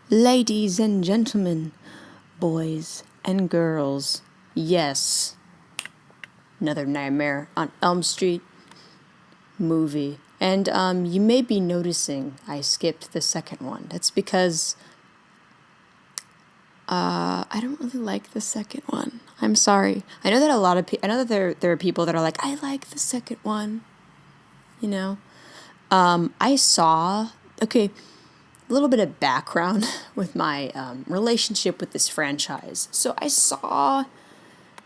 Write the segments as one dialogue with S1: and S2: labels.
S1: Ladies and gentlemen, boys and girls, yes, another Nightmare on Elm Street movie. And you may be noticing I skipped the second one. That's because I don't really like the second one. I'm sorry. I know that I know that there are people that are like, I like the second one. You know, I saw. Okay, a little bit of background with my relationship with this franchise. So I saw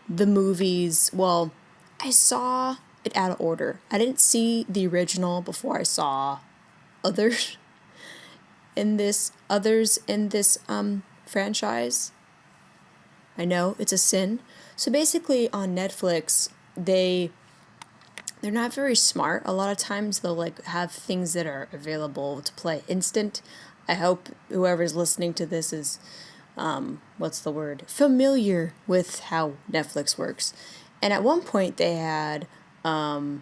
S1: the movies. Well, I saw it out of order. I didn't see the original before I saw others in this franchise. I know it's a sin. So basically on Netflix, they're not very smart. A lot of times they'll like have things that are available to play instant. I hope whoever's listening to this is familiar with how Netflix works. And at one point they had they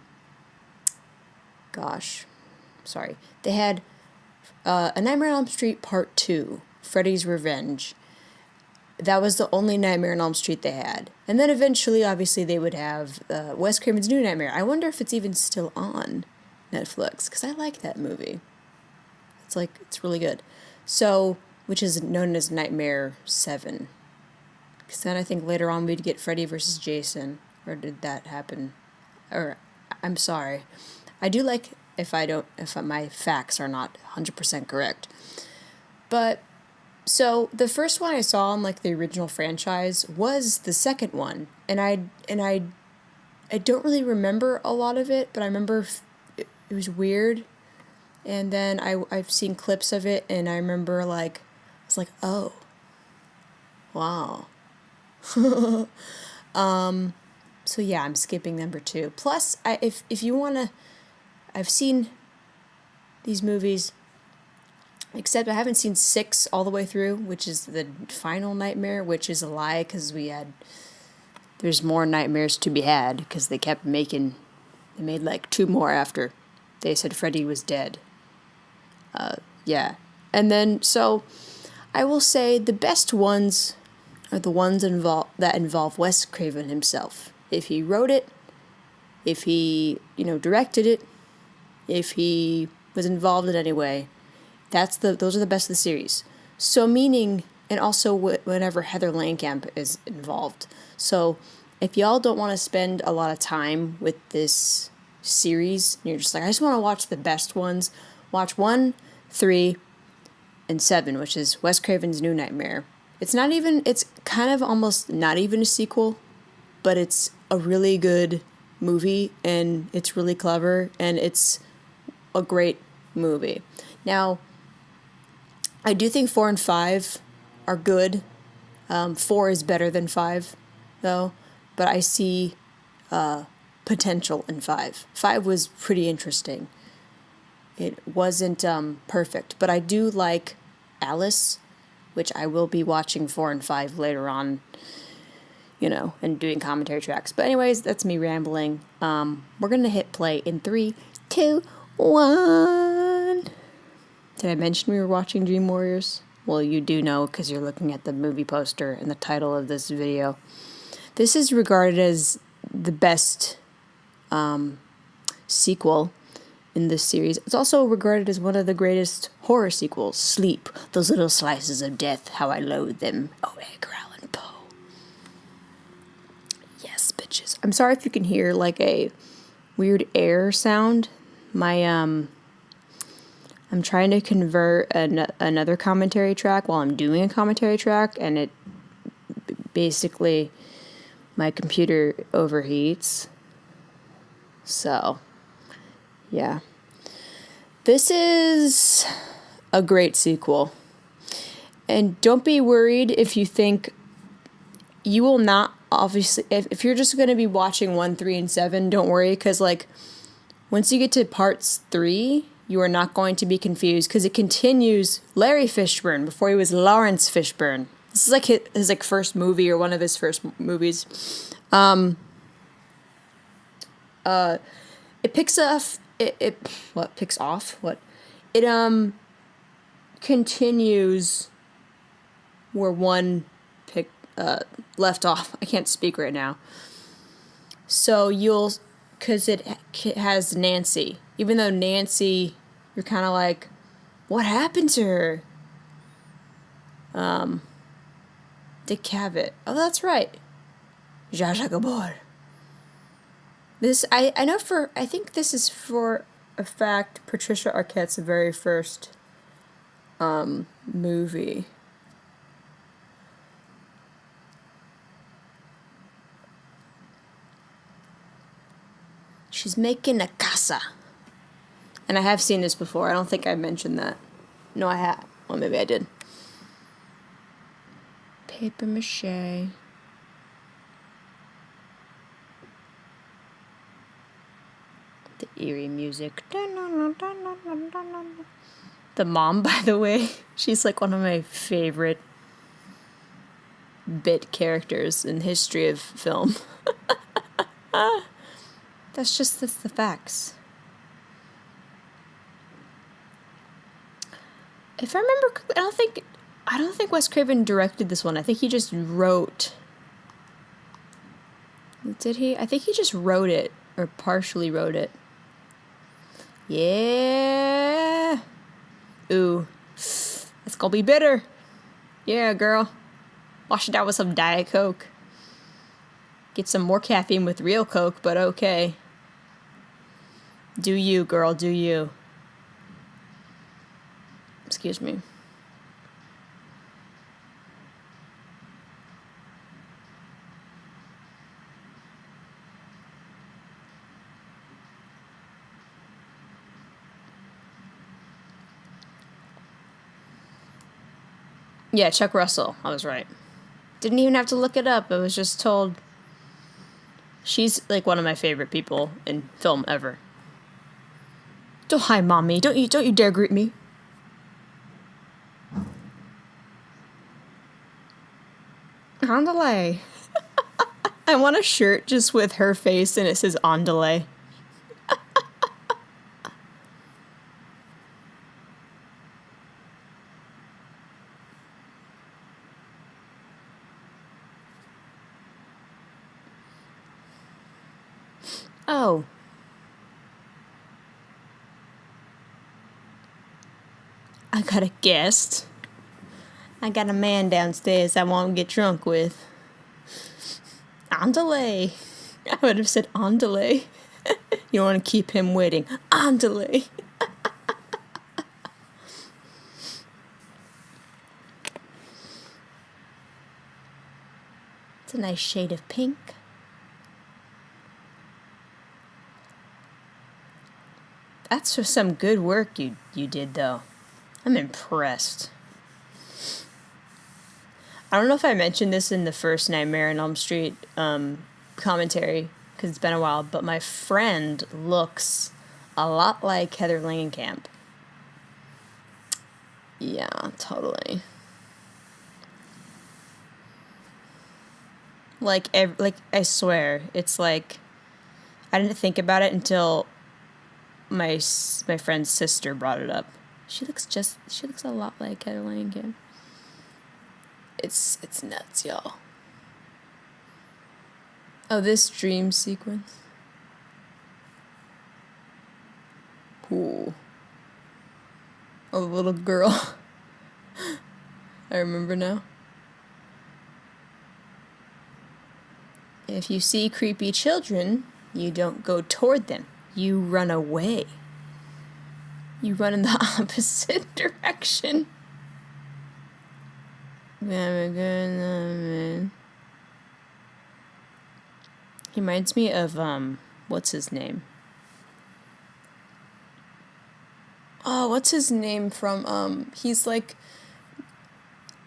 S1: had A Nightmare on Elm Street Part 2, Freddy's Revenge. That was the only Nightmare on Elm Street they had. And then eventually, obviously, they would have Wes Craven's New Nightmare. I wonder if it's even still on Netflix, because I like that movie. It's really good. So, which is known as Nightmare 7. Because then I think later on we'd get Freddy versus Jason. Or did that happen? Or, I'm sorry. I do like if my facts are not 100% correct. But, so the first one I saw in like the original franchise was the second one. And I don't really remember a lot of it, but I remember it was weird. And then I've seen clips of it, and I remember I was like, oh, wow. So yeah, I'm skipping number 2. Plus, if you wanna, I've seen these movies, except I haven't seen 6 all the way through, which is the final nightmare, which is a lie because there's more nightmares to be had because they made like 2 more after they said Freddy was dead. Yeah. And then, so I will say the best ones are the ones that involve Wes Craven himself. If he wrote it, if he, directed it, if he was involved in any way, those are the best of the series. So meaning, and also whenever Heather Langenkamp is involved. So if y'all don't want to spend a lot of time with this series, and you're just like, I just want to watch the best ones, watch 1, 3, and 7, which is Wes Craven's New Nightmare. It's kind of almost not even a sequel, but it's a really good movie, and it's really clever, and it's a great movie. Now, I do think 4 and 5 are good. 4 is better than 5, though, but I see potential in 5. 5 was pretty interesting. It wasn't perfect, but I do like Alice, which I will be watching 4 and 5 later on, and doing commentary tracks. But anyways, that's me rambling. We're going to hit play in 3, 2, 1. Did I mention we were watching Dream Warriors? Well, you do know because you're looking at the movie poster and the title of this video. This is regarded as the best sequel in this series. It's also regarded as one of the greatest horror sequels. Sleep, those little slices of death, how I loathe them. Oh, Edgar Allan Poe. Yes, bitches. I'm sorry if you can hear like a weird air sound. I'm trying to convert another commentary track while I'm doing a commentary track, and it basically, my computer overheats. So, yeah. This is a great sequel. And don't be worried if you think you will not, obviously, if you're just going to be watching 1, 3, and 7, don't worry, because, once you get to parts 3, you are not going to be confused, because it continues Larry Fishburne before he was Lawrence Fishburne. This is his first movie, or one of his first movies. It picks off. It continues where one pick left off. I can't speak right now. So because it has Nancy. Even though Nancy, you're kind of like, what happened to her? Dick Cavett. Oh, that's right. Zsa Zsa Gabor. This, I know I think this is for a fact Patricia Arquette's very first movie. She's making a casa. And I have seen this before. I don't think I mentioned that. No, I have. Well, maybe I did. Paper mache. The eerie music. The mom, by the way, she's like one of my favorite bit characters in the history of film. That's the facts. If I remember, I don't think Wes Craven directed this one. I think he just wrote. Did he? I think he just wrote it, or partially wrote it. Yeah. Ooh. That's gonna be bitter. Yeah, girl. Wash it down with some Diet Coke. Get some more caffeine with real Coke, but okay. Do you, girl, do you. Excuse me. Yeah, Chuck Russell. I was right. Didn't even have to look it up. I was just told. She's like one of my favorite people in film ever. Don't hi, mommy. Don't you dare greet me. On delay. I want a shirt just with her face and it says on delay. Oh. I got a guest. I got a man downstairs I won't get drunk with. On delay. I would have said on delay. You want to keep him waiting. On delay. It's a nice shade of pink. That's just some good work you did, though. I'm impressed. I don't know if I mentioned this in the first Nightmare on Elm Street commentary, because it's been a while, but my friend looks a lot like Heather Langenkamp. Yeah, totally. Like I swear, it's like I didn't think about it until my friend's sister brought it up. She looks a lot like Heather Langenkamp. It's nuts, y'all. Oh, this dream sequence. Ooh. Oh, the little girl. I remember now. If you see creepy children, you don't go toward them. You run away. You run in the opposite direction. He reminds me of, what's his name? Oh, what's his name from, he's like,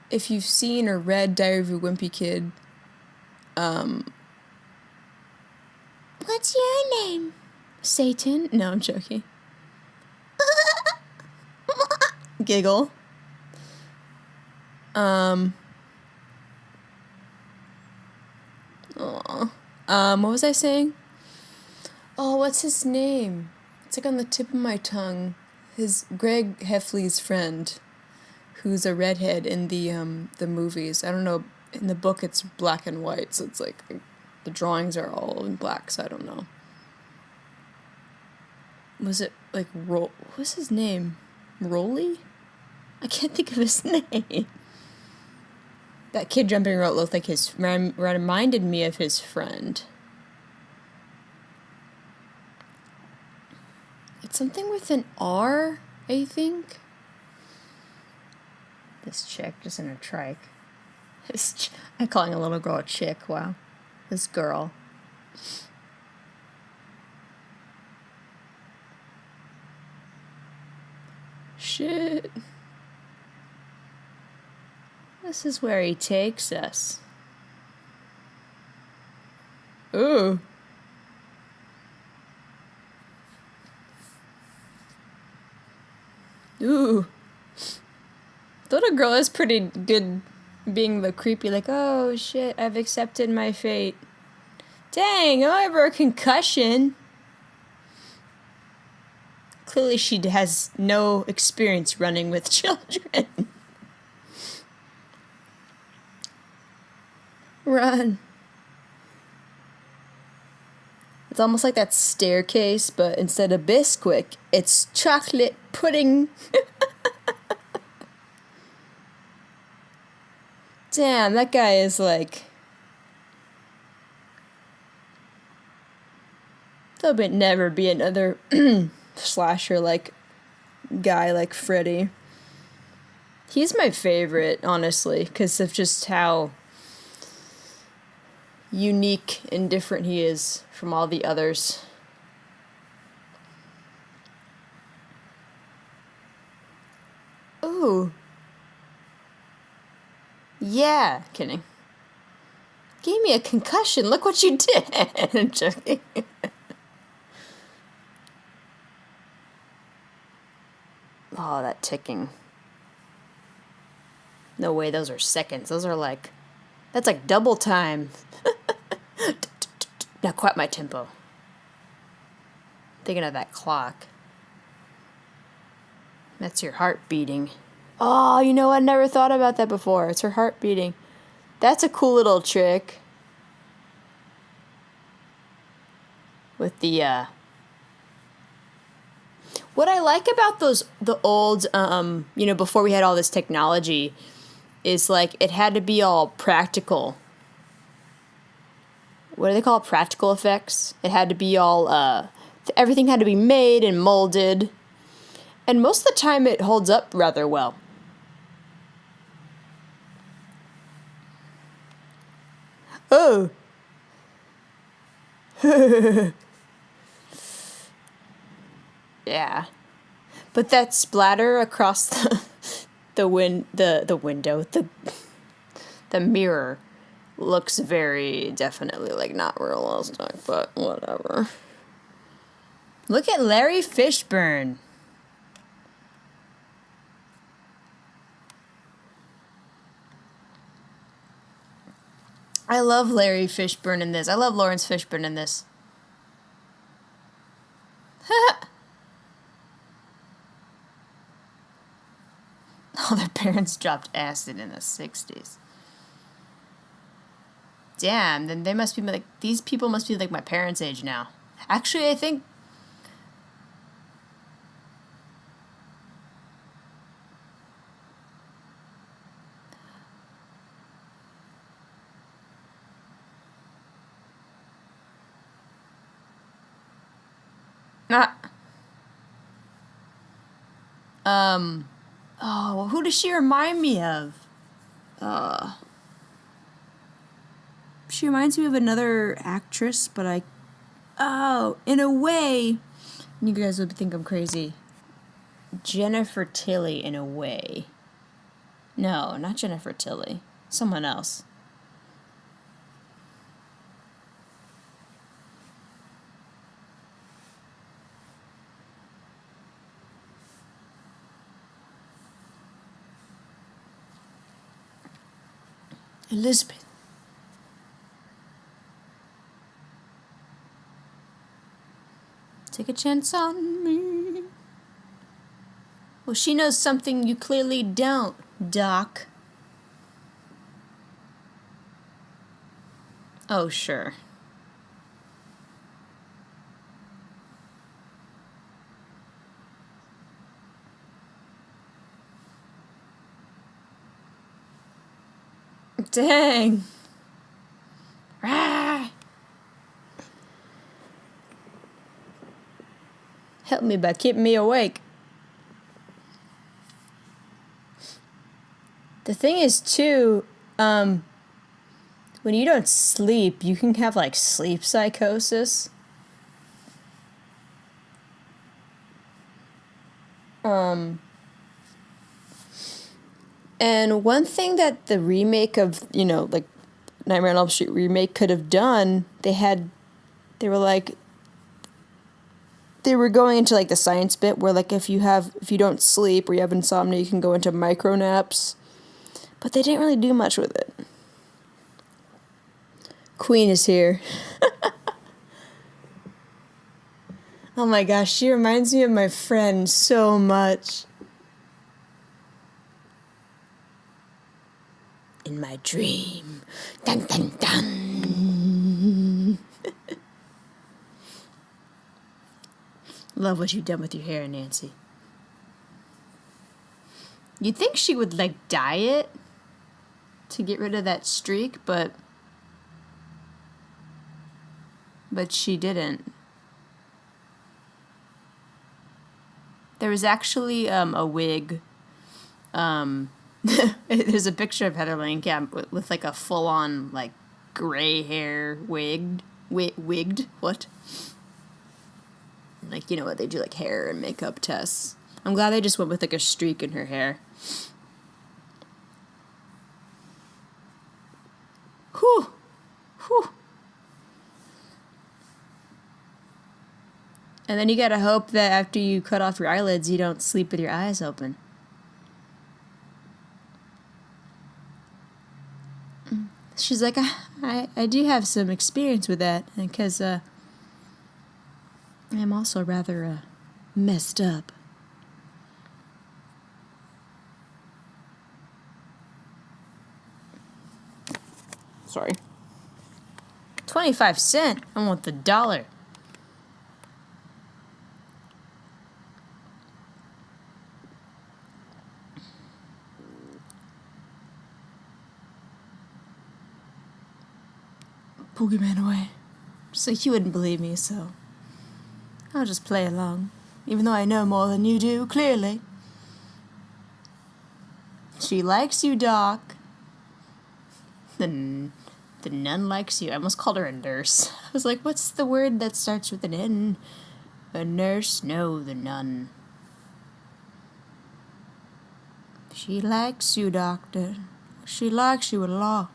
S1: if you've seen or read Diary of a Wimpy Kid, what's your name? Satan? No, I'm joking. Giggle. What was I saying? Oh, what's his name? It's like on the tip of my tongue. His Greg Heffley's friend. who's a redhead in the movies. I don't know. In the book, it's black and white, so it's like the drawings are all in black. So I don't know. Was it like what was his name? Rolly? I can't think of his name. That kid jumping rope looked like reminded me of his friend. It's something with an R, I think. This chick just in a trike. I'm calling a little girl a chick. Wow. This girl. Shit. This is where he takes us. Ooh. Ooh. Little girl is pretty good being the creepy, like, oh shit, I've accepted my fate. Dang, I have a concussion. Clearly she has no experience running with children. Run. It's almost like that staircase, but instead of Bisquick, it's chocolate pudding. Damn, that guy is like... There'll never be another slasher like guy like Freddy. He's my favorite, honestly, because of just how unique and different he is from all the others. Ooh. Yeah, kidding. Gave me a concussion. Look what you did. I'm joking. Oh, that ticking. No way, those are seconds. Those are like... That's like double time. Now quiet my tempo. Thinking of that clock. That's your heart beating. Oh, you know, I never thought about that before. It's her heart beating. That's a cool little trick. With the, What I like about the old, you know, before we had all this technology, is like it had to be all practical. What do they call it? Practical effects? It had to be all, everything had to be made and molded. And most of the time it holds up rather well. Oh. Yeah. But that splatter across the window, the mirror looks very definitely like not realistic, but whatever. Look at Larry Fishburne. I love Larry Fishburne in this. I love Lawrence Fishburne in this. All their parents dropped acid in the 60s. Damn, then they must be like, these people must be like my parents' age now. Actually, I think... Oh, who does she remind me of? She reminds me of another actress, but oh, in a way, you guys would think I'm crazy. Jennifer Tilly, in a way. No, not Jennifer Tilly. Someone else. Elizabeth. Take a chance on me. Well, she knows something you clearly don't, Doc. Oh, sure. Dang. Ah. Help me by keeping me awake. The thing is, too, when you don't sleep, you can have, like, sleep psychosis. And one thing that the remake of, like, Nightmare on Elm Street remake could have done, they were going into, like, the science bit where, like, if you don't sleep or you have insomnia, you can go into micro naps. But they didn't really do much with it. Queen is here. Oh my gosh, she reminds me of my friend so much. In my dream. Dun dun dun. Love what you've done with your hair, Nancy. You'd think she would, like, dye it to get rid of that streak, but she didn't. There was actually a wig. There's a picture of Heather Langenkamp with like a full-on, like, gray hair wigged. What? Like, you know what, they do, like, hair and makeup tests. I'm glad they just went with, like, a streak in her hair. Whew. Whew. And then you gotta hope that after you cut off your eyelids, you don't sleep with your eyes open. She's like, I do have some experience with that, because I'm also rather messed up. Sorry. 25 cents. I want the dollar. Boogeyman away. Just like you wouldn't believe me, so I'll just play along. Even though I know more than you do, clearly. She likes you, Doc. The nun likes you. I almost called her a nurse. I was like, what's the word that starts with an N? A nurse? No, the nun. She likes you, Doctor. She likes you a lot.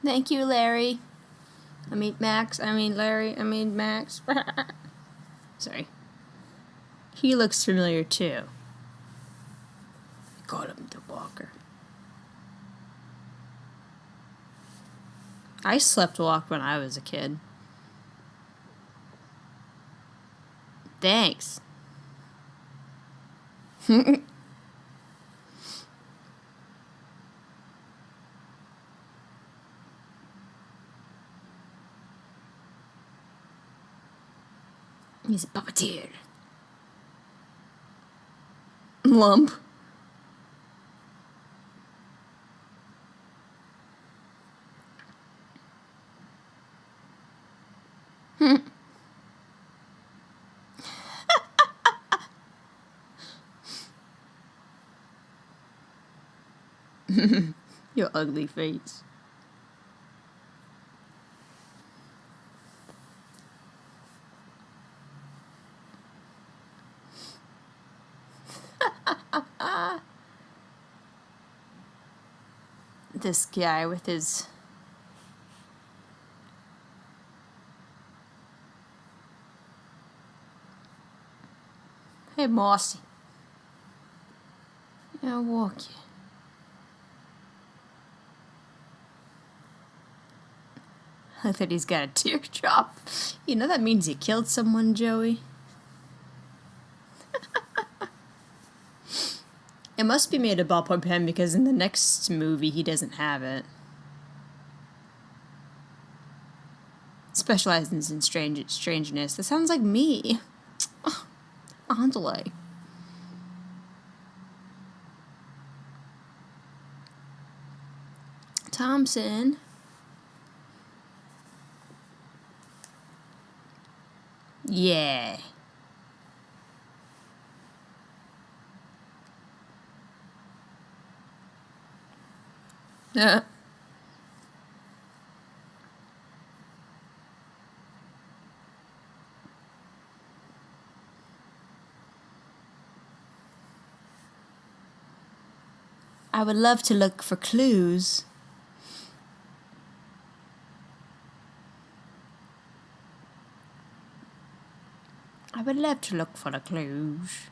S1: Thank you, Larry. Larry. Max. Sorry. He looks familiar, too. I call him the Walker. I slept walk when I was a kid. Thanks. He's a puppeteer. Lump. Your ugly face. This guy with his Hey, Mossy. I'll walk you. I thought he's got a teardrop. You know that means you killed someone, Joey. It must be made of ballpoint pen because in the next movie he doesn't have it. Specializes in strangeness. That sounds like me. Andale. Thompson. Yeah. I would love to look for clues. I would love to look for the clues.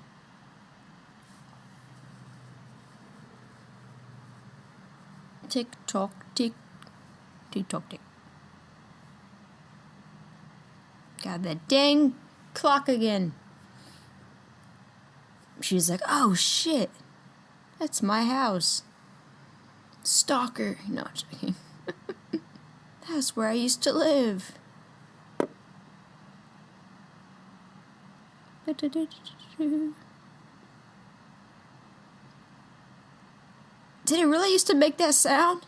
S1: Tick tock tick. Tick tock tick. Got that dang clock again. She's like, oh shit. That's my house. Stalker. No, I'm joking. That's where I used to live. Did it really used to make that sound?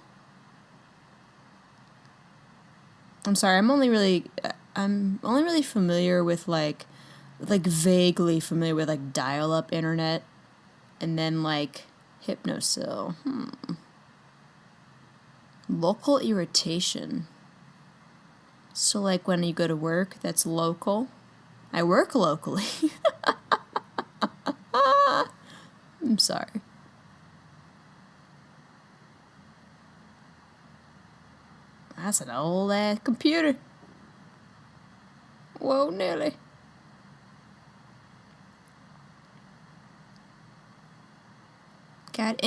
S1: I'm sorry, I'm only really familiar with like vaguely familiar with like dial-up internet and then like Hypnosil. Local irritation. So like when you go to work, that's local. I work locally. I'm sorry. That's an old ass computer. Whoa, Nelly. God,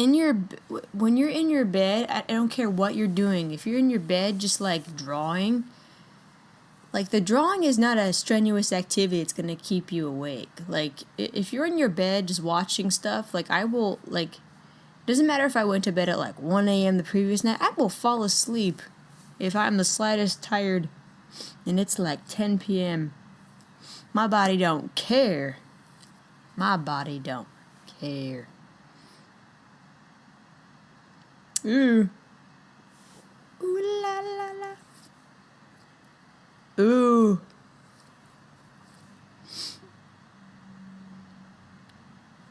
S1: when you're in your bed, I don't care what you're doing. If you're in your bed just like drawing, like the drawing is not a strenuous activity. It's going to keep you awake. Like if you're in your bed just watching stuff, like I will like, doesn't matter if I went to bed at like 1 a.m. the previous night, I will fall asleep if I'm the slightest tired and it's like 10 p.m. My body don't care. My body don't care. Ooh. Ooh la la la. Ooh.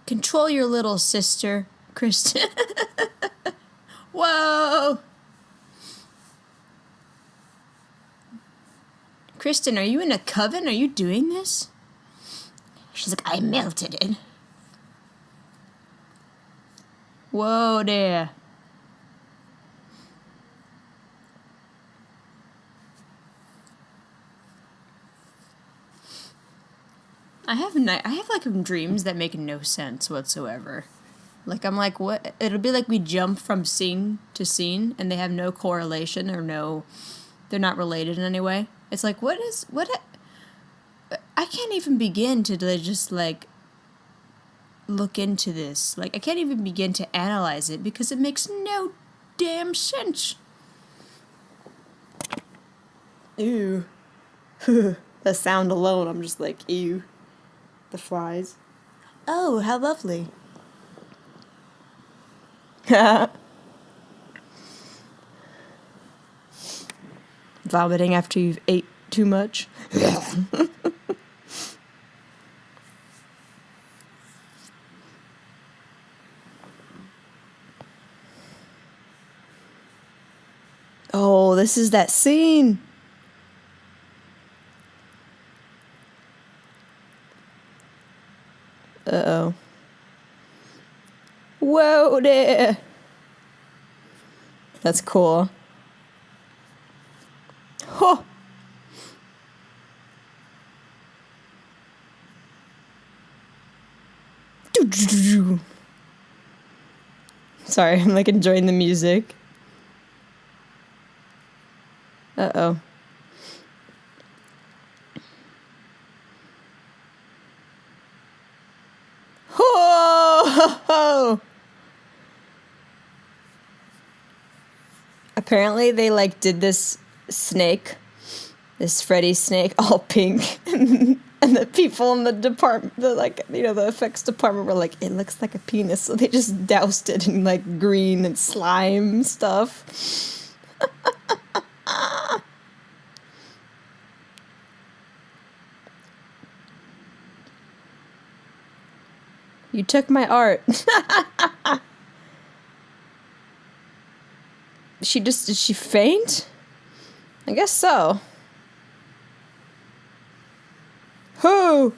S1: Control your little sister, Kristen. Whoa. Kristen, are you in a coven? Are you doing this? She's like, I melted it. Whoa there. I have like dreams that make no sense whatsoever. Like I'm like, what? It'll be like we jump from scene to scene and they have no correlation or they're not related in any way. It's like, what? I can't even begin to just like look into this. Like I can't even begin to analyze it because it makes no damn sense. Ew. The sound alone, I'm just like, ew. The flies. Oh, how lovely. Vomiting after you've ate too much. Oh, this is that scene. Uh-oh. Whoa there. That's cool. Oh. Sorry, I'm like enjoying the music. Uh-oh. Whoa! Apparently they like did this snake, this Freddy snake, all pink, and the people in the department, the effects department were like, it looks like a penis, so they just doused it in like green and slime stuff. You took my art. Did she faint? I guess so. Who?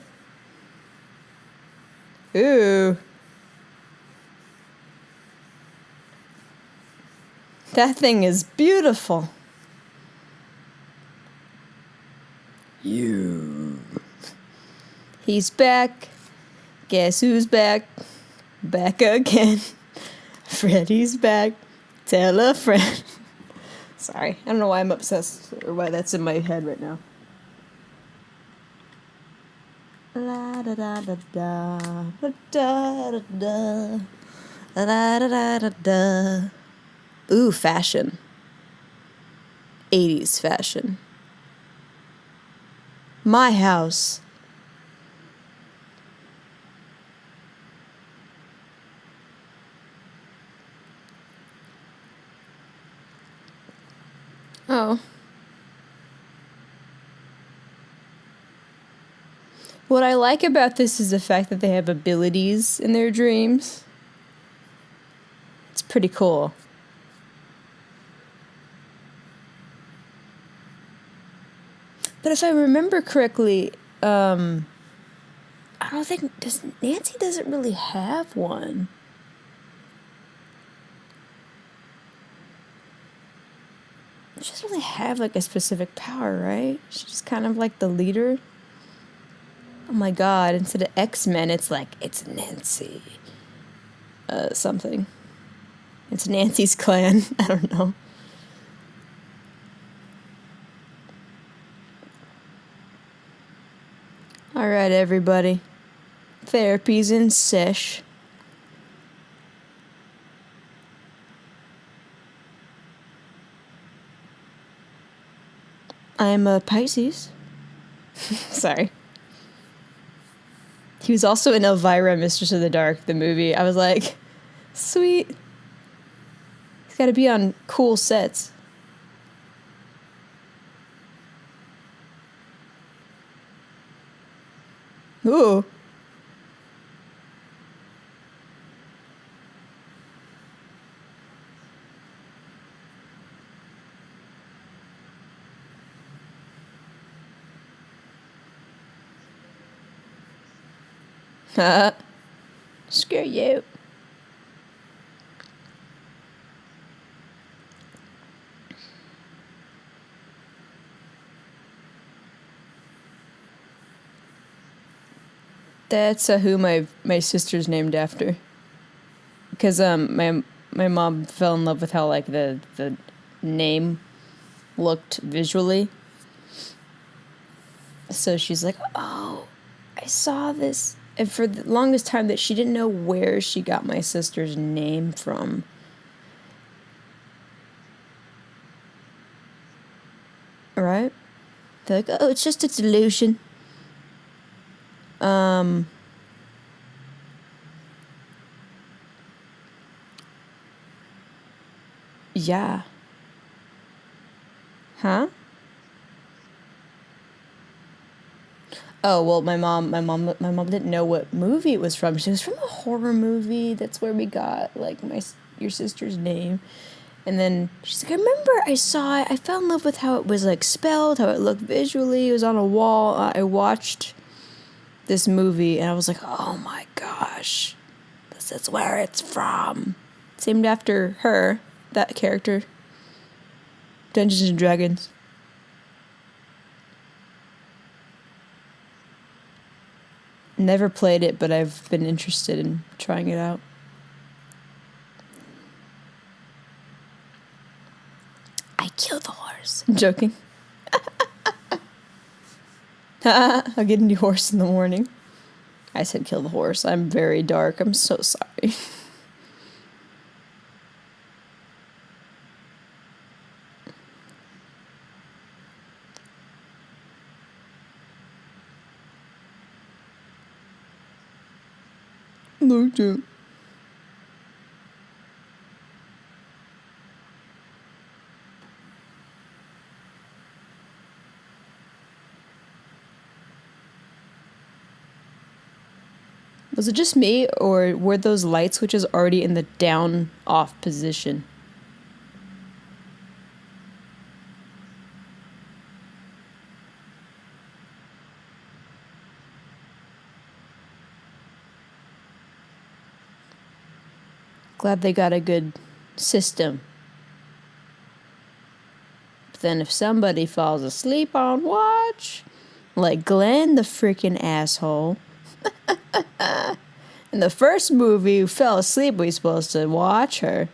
S1: Ooh. That thing is beautiful. You. He's back. Guess who's back? Back again. Freddy's back. Tell a friend. Sorry, I don't know why I'm obsessed or why that's in my head right now. La da da da da da da da da da da da. Ooh, fashion. 80s fashion. My house. Oh. What I like about this is the fact that they have abilities in their dreams. It's pretty cool. But if I remember correctly, I don't think Nancy doesn't really have one. She doesn't really have like a specific power, right? She's just kind of like the leader. Oh my god, instead of X-Men, it's like, it's Nancy. Something. It's Nancy's clan. I don't know. Alright, everybody. Therapy's in sesh. I'm a Pisces. Sorry. He was also in Elvira, Mistress of the Dark, the movie. I was like, sweet. He's got to be on cool sets. Ooh. Screw you. That's who my sister's named after. Because my mom fell in love with how like the name looked visually. So she's like, oh, I saw this. And for the longest time that she didn't know where she got my sister's name from. Right? They're like, oh, it's just a delusion. Yeah. Huh? Oh, well, my mom didn't know what movie it was from. She was from a horror movie. That's where we got like your sister's name. And then she's like, I remember I saw it. I fell in love with how it was like spelled, how it looked visually. It was on a wall. I watched this movie and I was like, oh my gosh, this is where it's from. It's named after her, that character. Dungeons and Dragons. Never played it, but I've been interested in trying it out. I killed the horse. I'm joking. I'll get a new horse in the morning. I said kill the horse. I'm very dark. I'm so sorry. No joke. Was it just me, or were those light switches already in the down off position? Glad they got a good system. But then if somebody falls asleep on watch, like Glenn, the freaking asshole. In the first movie, who fell asleep, we were supposed to watch her.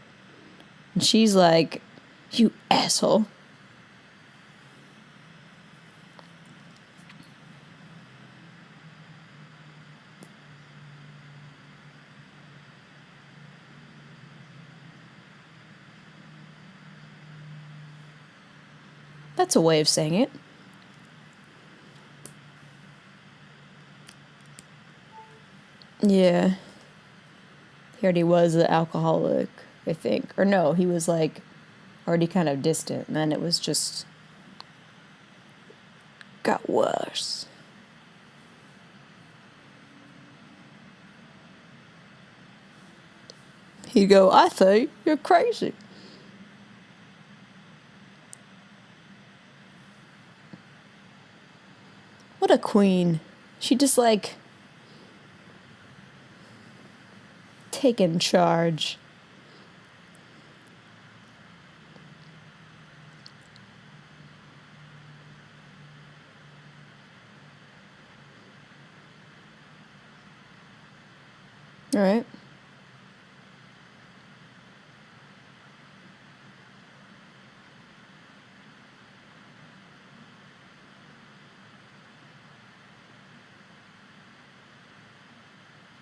S1: And she's like, you asshole. That's a way of saying it. Yeah. He already was an alcoholic, I think. Or no, he was like already kind of distant. And then it was just got worse. He'd go, I think you're crazy. What a queen. She just like taken charge. All right.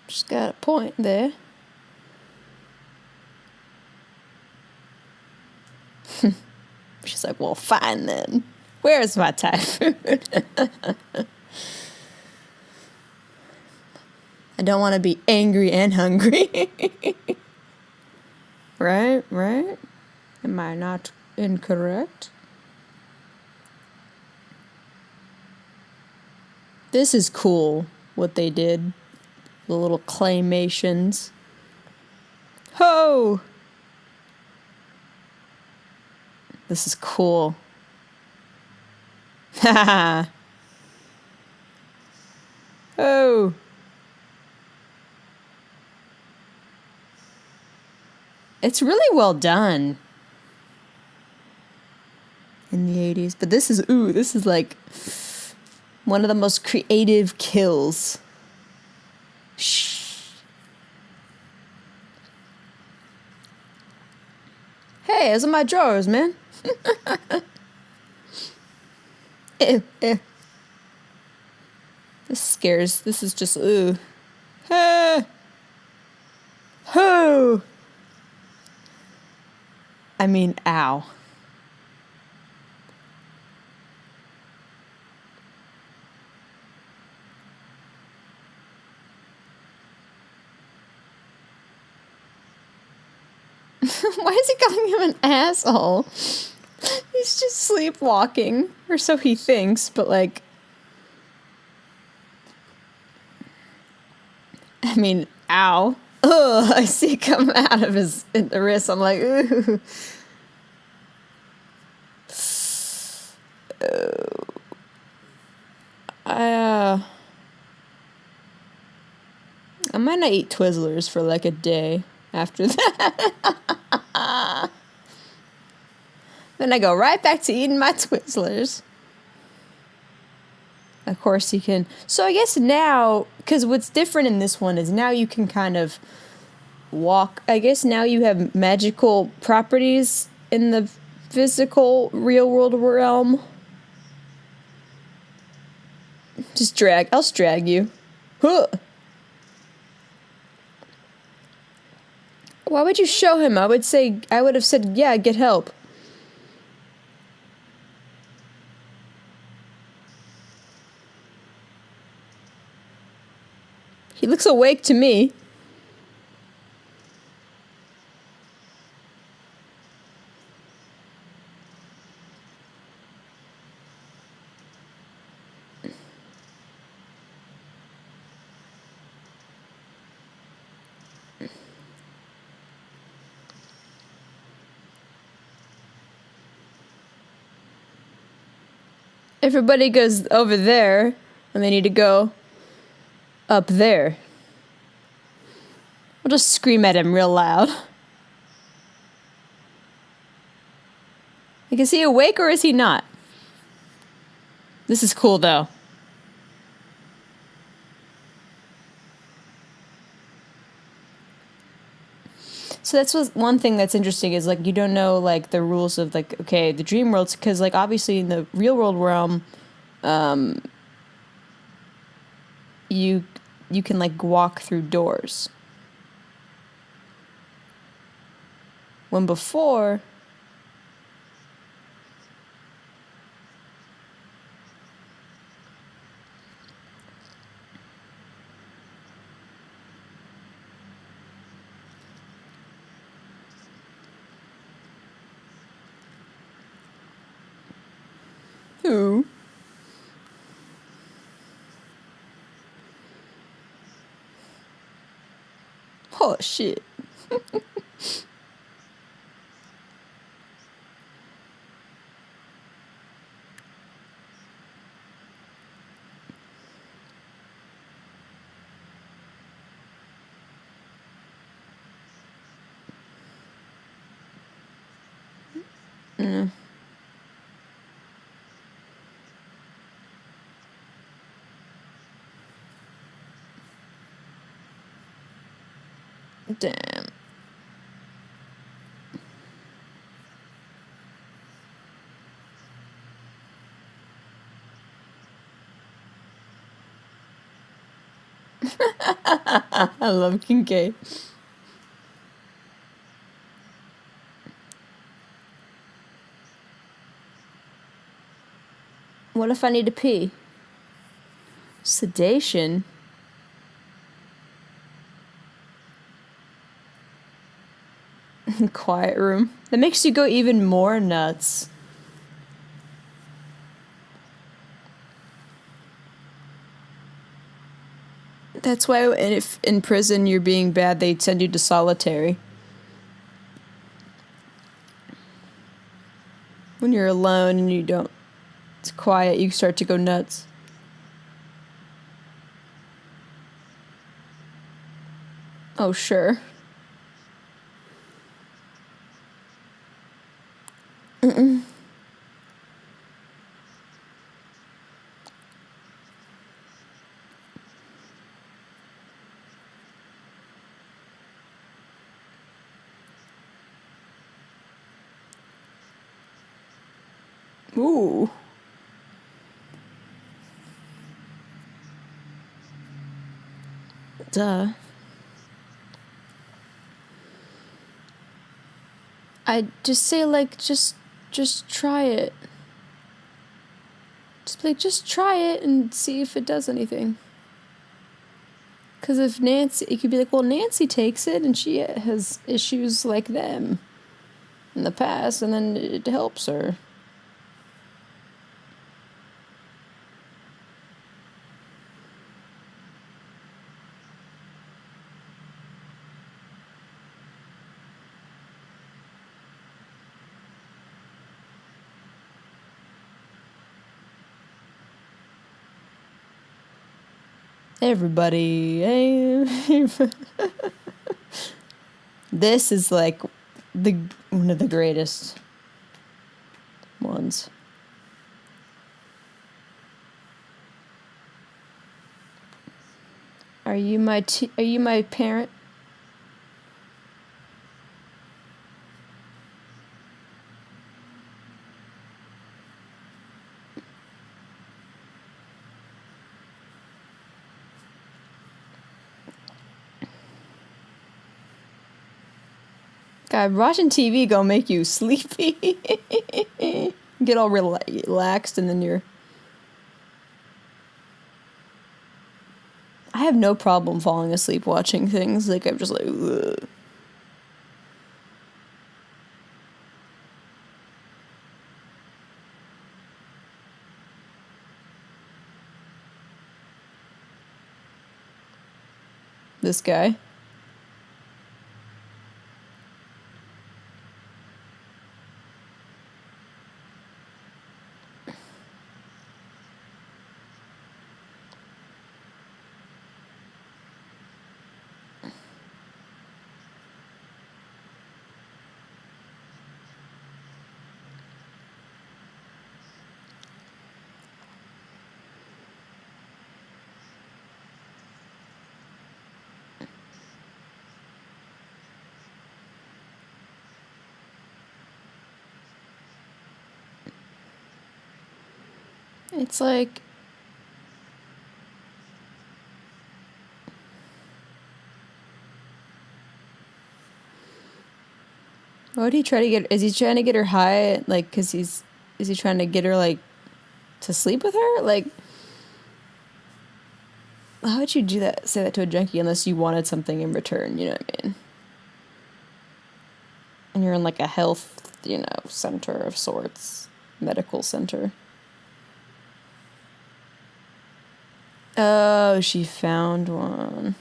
S1: Just got a point there. She's like, well, fine then. Where's my Thai food? I don't want to be angry and hungry. Right? Am I not incorrect? This is cool, what they did. The little claymations. Ho! This is cool. Ha! Oh! It's really well done in the 80s. But this is like one of the most creative kills. Shh. Hey, those are my drawers, man. This scares. This is just ooh. Ah. Ho. I mean, ow. Why is he calling him an asshole? He's just sleepwalking, or so he thinks, but like, I mean, ow. Ugh, I see it come out of the wrist. I'm like, ooh. I might not eat Twizzlers for like a day after that. Then I go right back to eating my Twizzlers. Of course you can. So I guess now, because what's different in this one is now you can kind of walk. I guess now you have magical properties in the physical real world realm. I'll drag you. Huh. Why would you show him? I would have said, yeah, get help. He looks awake to me. Everybody goes over there, and they need to go up there. I'll just scream at him real loud. Like, is he awake or is he not? This is cool, though. So that's one thing that's interesting is, like, you don't know, like, the rules of, like, okay, the dream worlds, because, like, obviously in the real world realm, you can, like, walk through doors. When before... Who? Oh, shit. Mm. Damn. I love Kincaid. What if I need to pee? Sedation? Quiet room. That makes you go even more nuts. That's why if in prison you're being bad, they'd send you to solitary. When you're alone and it's quiet, you start to go nuts. Oh, sure. Mm-mm. Ooh. Duh. I just say, like, just try it. Just be like, just try it and see if it does anything. Because if Nancy, it could be like, well, Nancy takes it and she has issues like them in the past, and then it helps her. Everybody. This is like one of the greatest ones. Are you my parent? God, watching TV gonna make you sleepy. Get all relaxed and then you're... I have no problem falling asleep watching things. Like, I'm just like, ugh. This guy. It's like... What would he try to get? Is he trying to get her high? Like, cause is he trying to get her, like, to sleep with her? Like, how would you do that? Say that to a junkie unless you wanted something in return, you know what I mean? And you're in, like, a health, center of sorts. Medical center. Oh, she found one.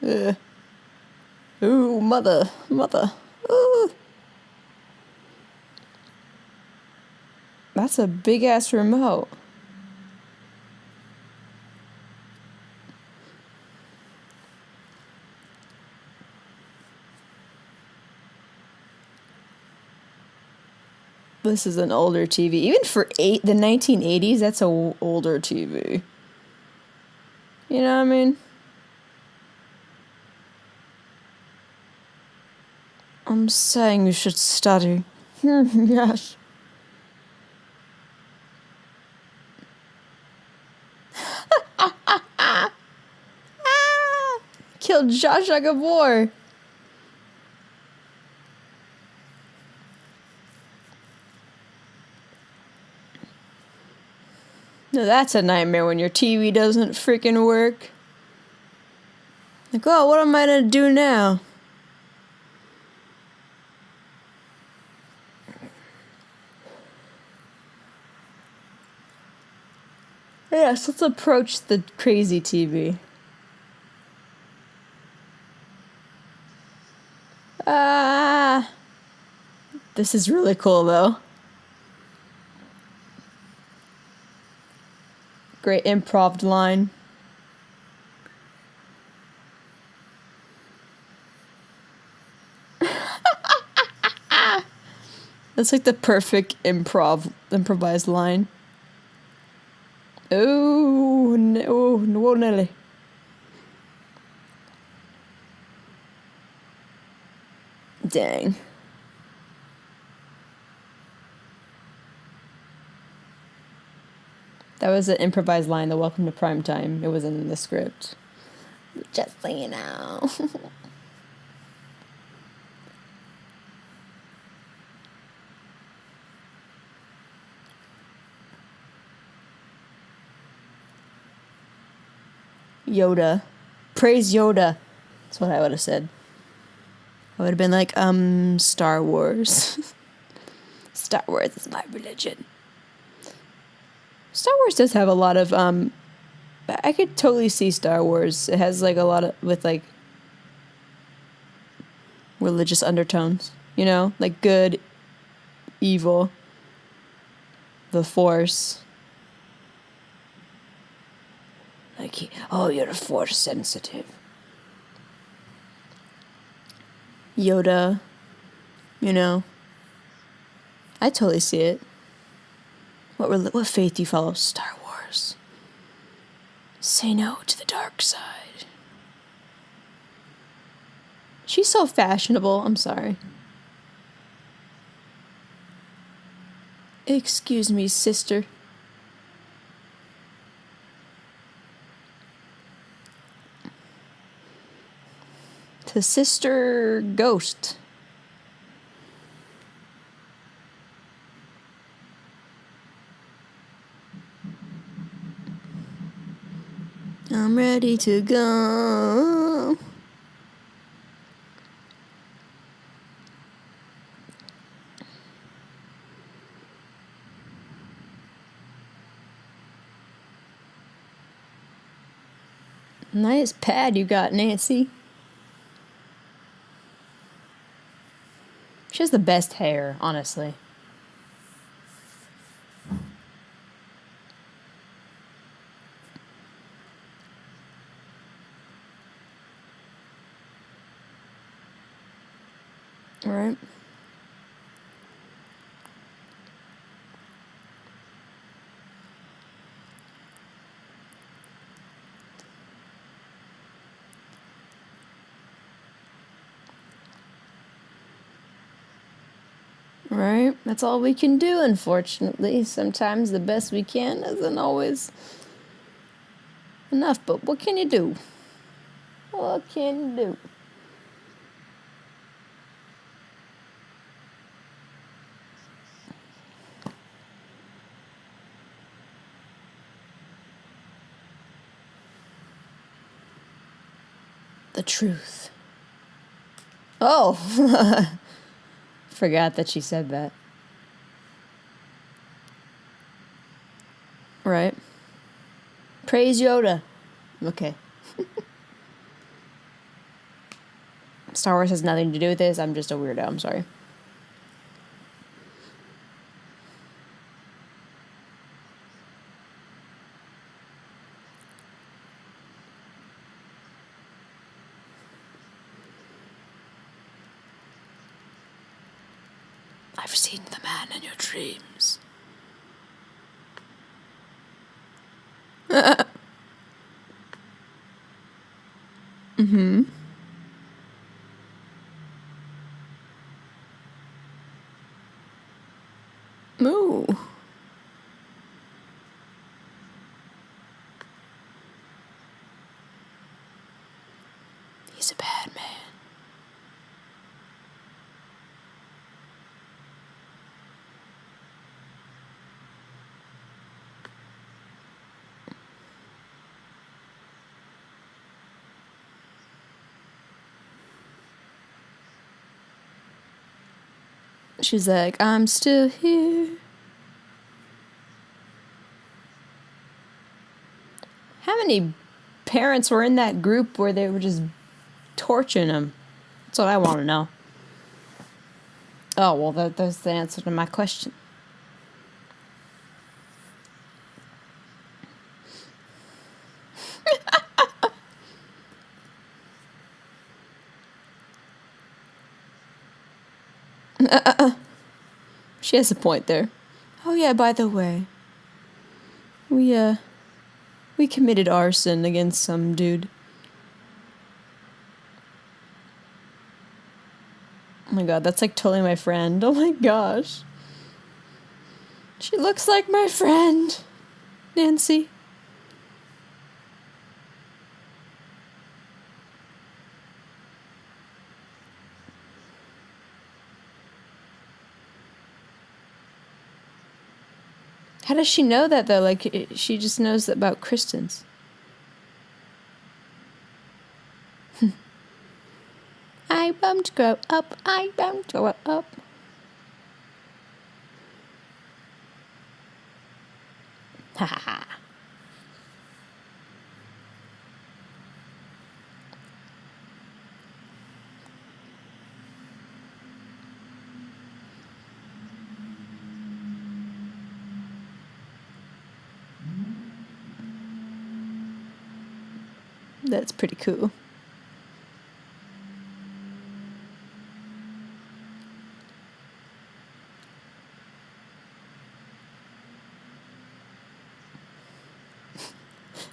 S1: Ugh. Ooh, mother. Ooh. That's a big-ass remote. This is an older TV. Even for the 1980s, that's a older TV. You know what I mean? I'm saying you should study. Yes. Killed Josh Gabor. No, that's a nightmare when your TV doesn't freaking work. Like, oh, what am I gonna do now? Yes, let's approach the crazy TV. This is really cool, though. Great improv line. That's like the perfect improvised line. Oh, no, Nelly. Dang. That was an improvised line, the welcome to primetime. It wasn't in the script. Just so you know. Yoda. Praise Yoda. That's what I would have said. I would have been like, Star Wars. Star Wars is my religion. Star Wars does have a lot of, I could totally see Star Wars. It has, like, a lot of, with, like, religious undertones, you know? Like, good, evil, the Force. like, oh, you're force sensitive. Yoda, you know. I totally see it. What faith do you follow? Star Wars. Say no to the dark side. She's so fashionable. I'm sorry. Excuse me, sister. To Sister Ghost. I'm ready to go. Nice pad you got, Nancy. She has the best hair, honestly. Right. Right? That's all we can do, unfortunately. Sometimes the best we can isn't always enough, but what can you do? What can you do? The truth. Oh! Forgot that she said that. Right. Praise Yoda. Okay. Star Wars has nothing to do with this. I'm just a weirdo. I'm sorry. I've seen the man in your dreams. Mm-hmm. Ooh. He's a bad man. She's like, I'm still here. How many parents were in that group where they were just torturing him? That's what I want to know. Oh, well, that's the answer to my question. She has a point there. Oh, yeah, by the way, we committed arson against some dude. Oh my god, that's like totally my friend. Oh my gosh. She looks like my friend, Nancy. How does she know that, though? Like, she just knows about Kristen's. I won't grow up. I won't grow up. Ha ha ha. That's pretty cool.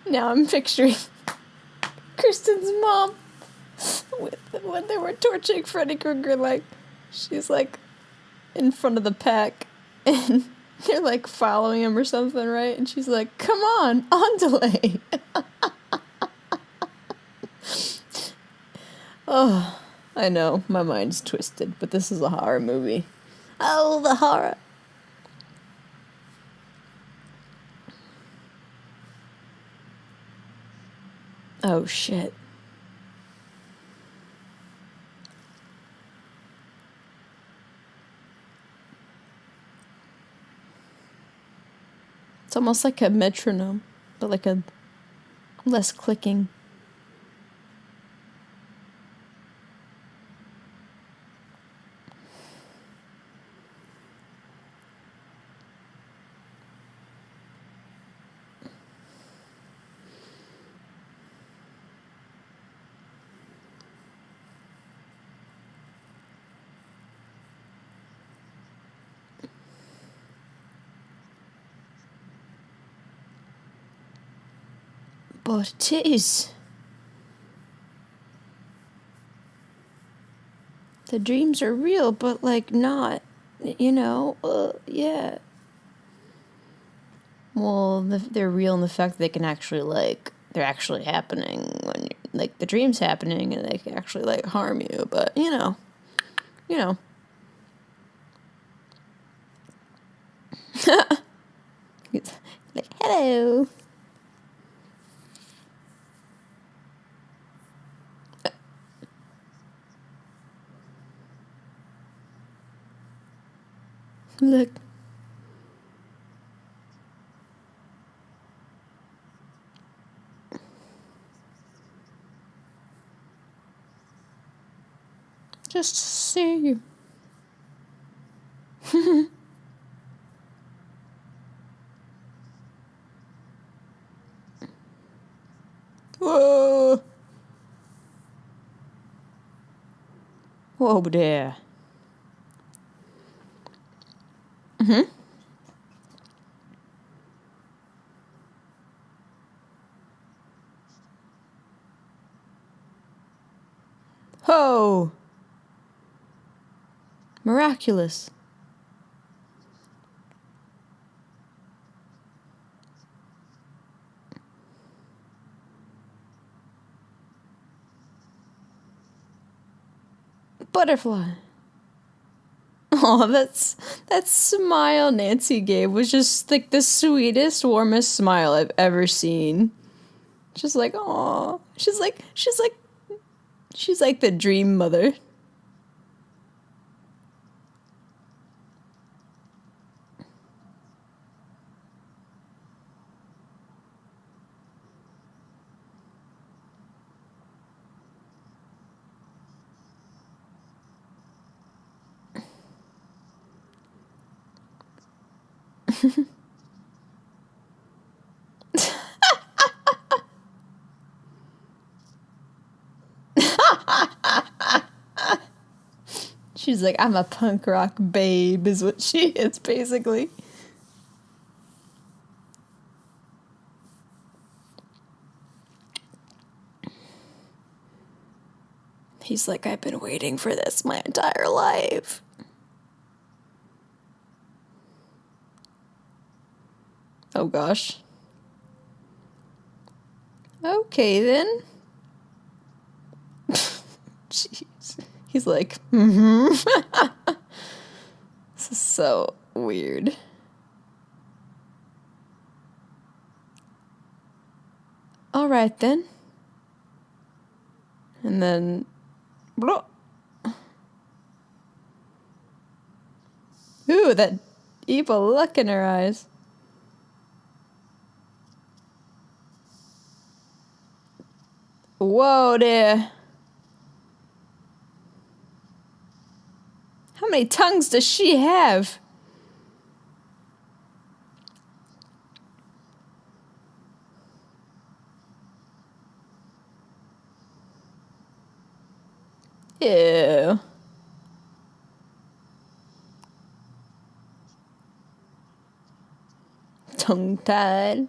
S1: Now I'm picturing Kristen's mom when they were torching Freddy Krueger, like, she's, like, in front of the pack, and they're, like, following him or something, right? And she's like, come on delay. Oh, I know, my mind's twisted, but this is a horror movie. Oh, the horror. Oh, shit. It's almost like a metronome, but like a less clicking. But it is. The dreams are real, but, like, not, you know, yeah. Well, they're real in the fact that they can actually, like, they're actually happening when, like, the dream's happening and they can actually, like, harm you, but, you know. It's like, hello. Look. Just to see you. Whoa. Whoa there. Mm-hmm. Ho! Miraculous. Butterfly. Oh, that smile Nancy gave was just like the sweetest, warmest smile I've ever seen. Just like, oh, she's like the dream mother. She's like, I'm a punk rock babe, is what she is, basically. He's like, I've been waiting for this my entire life. Oh gosh. Okay then. Jeez. He's like, mm-hmm. This is so weird. All right then. And then, blah. Ooh, that evil look in her eyes. Whoa there. How many tongues does she have? tongue-tied.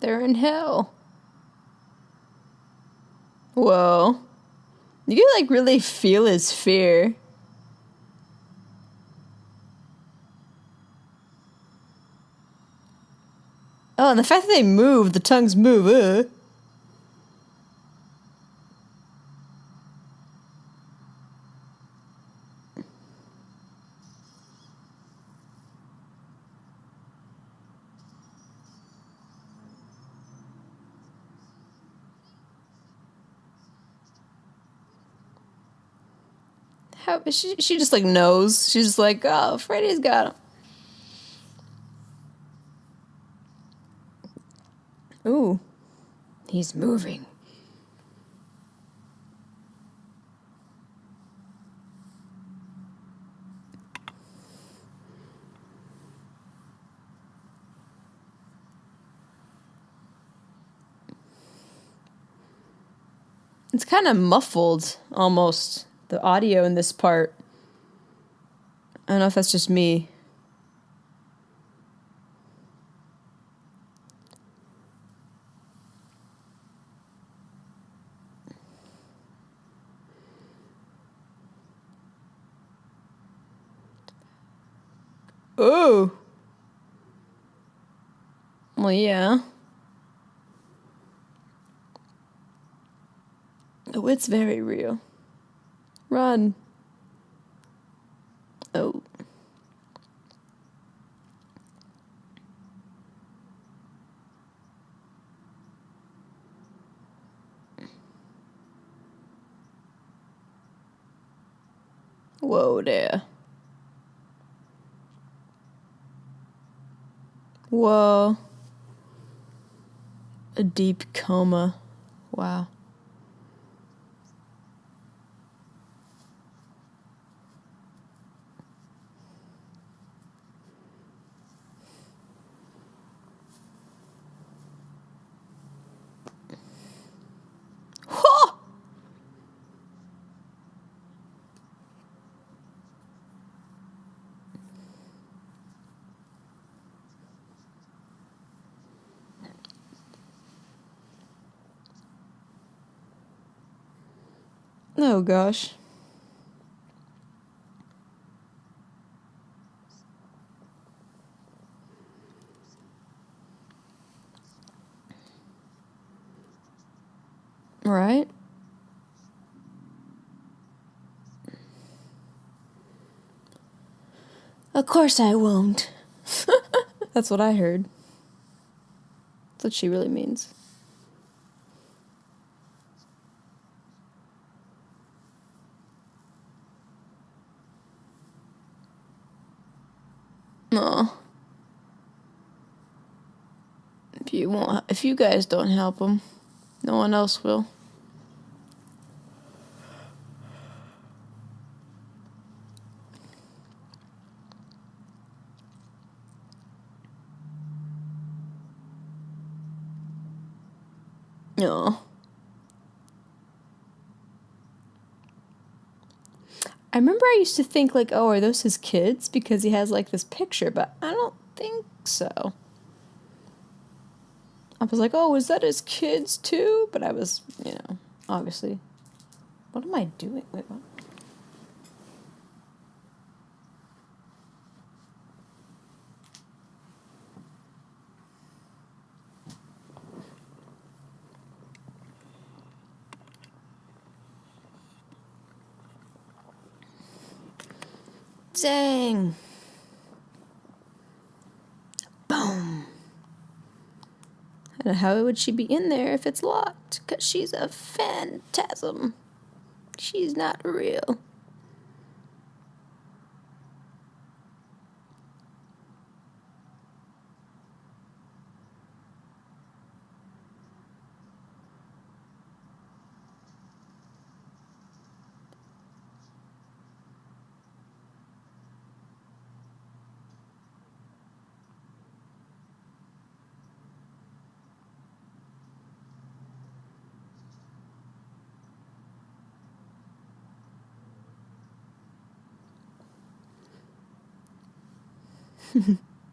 S1: They're in hell. Whoa. You can, like, really feel his fear. Oh, and the fact that they move, the tongues move, How, she just, like, knows. She's just like, oh, Freddy's got him. Ooh. He's moving. It's kind of muffled, almost, the audio in this part. I don't know if that's just me. Oh. Well, yeah. Oh, it's very real. Run. Oh. Whoa there. Whoa. A deep coma. Wow. Oh gosh. Right? Of course I won't. That's what I heard. That's what she really means. Aw. If you guys don't help him, no one else will. No. I remember I used to think, like, oh, are those his kids? Because he has, like, this picture, but I don't think so. I was like, oh, is that his kids too? But I was, obviously. What am I doing? Wait, what? Dang. Boom. And how would she be in there if it's locked? Because she's a phantasm. She's not real.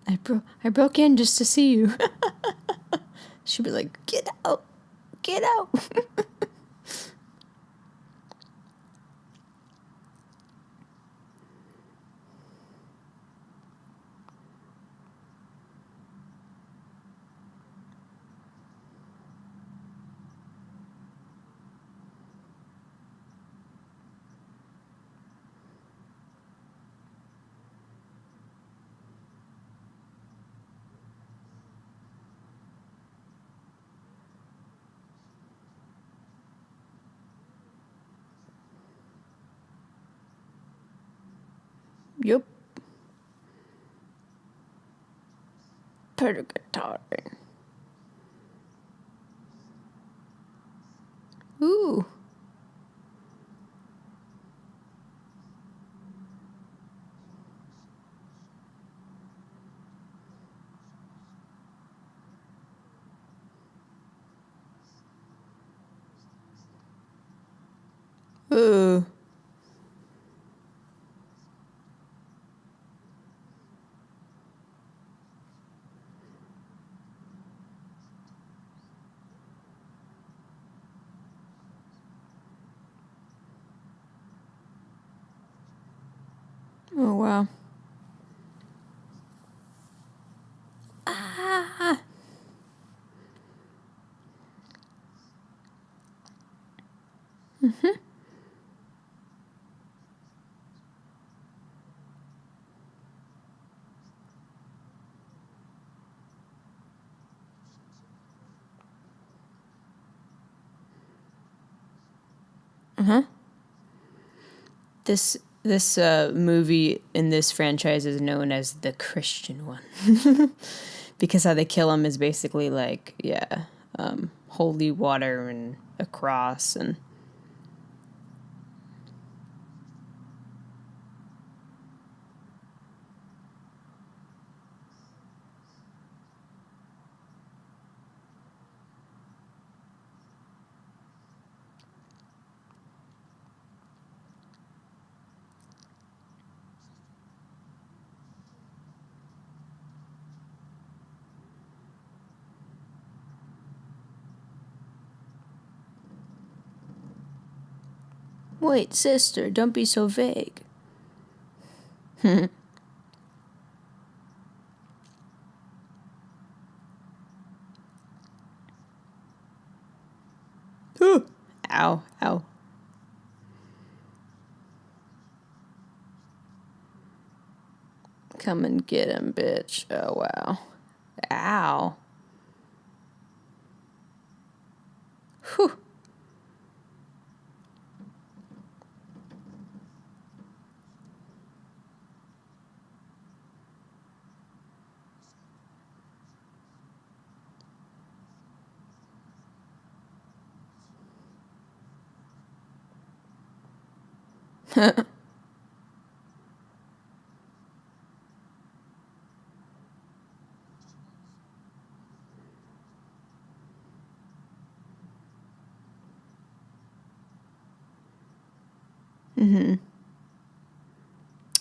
S1: I broke in just to see you. She'd be like, get out, get out. Yup. Purgatory. Ooh. Ooh. Oh, wow. Ah. Uh-huh. This movie in this franchise is known as the Christian one. Because how they kill him is basically like, yeah, holy water and a cross and wait, sister, don't be so vague. Ow, ow. Come and get him, bitch. Oh, wow. Ow. Whew.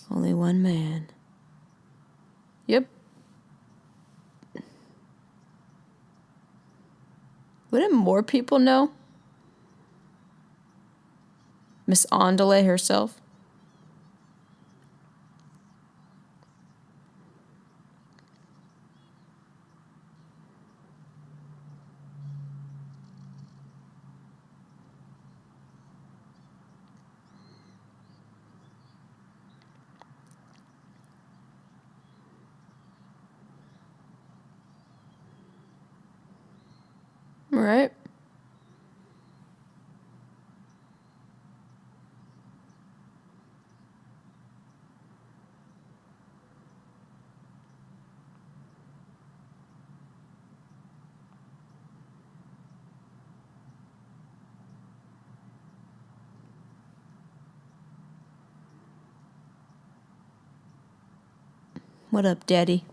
S1: Only one man. Yep. Wouldn't more people know? Miss Andale herself? Right? What up, Daddy?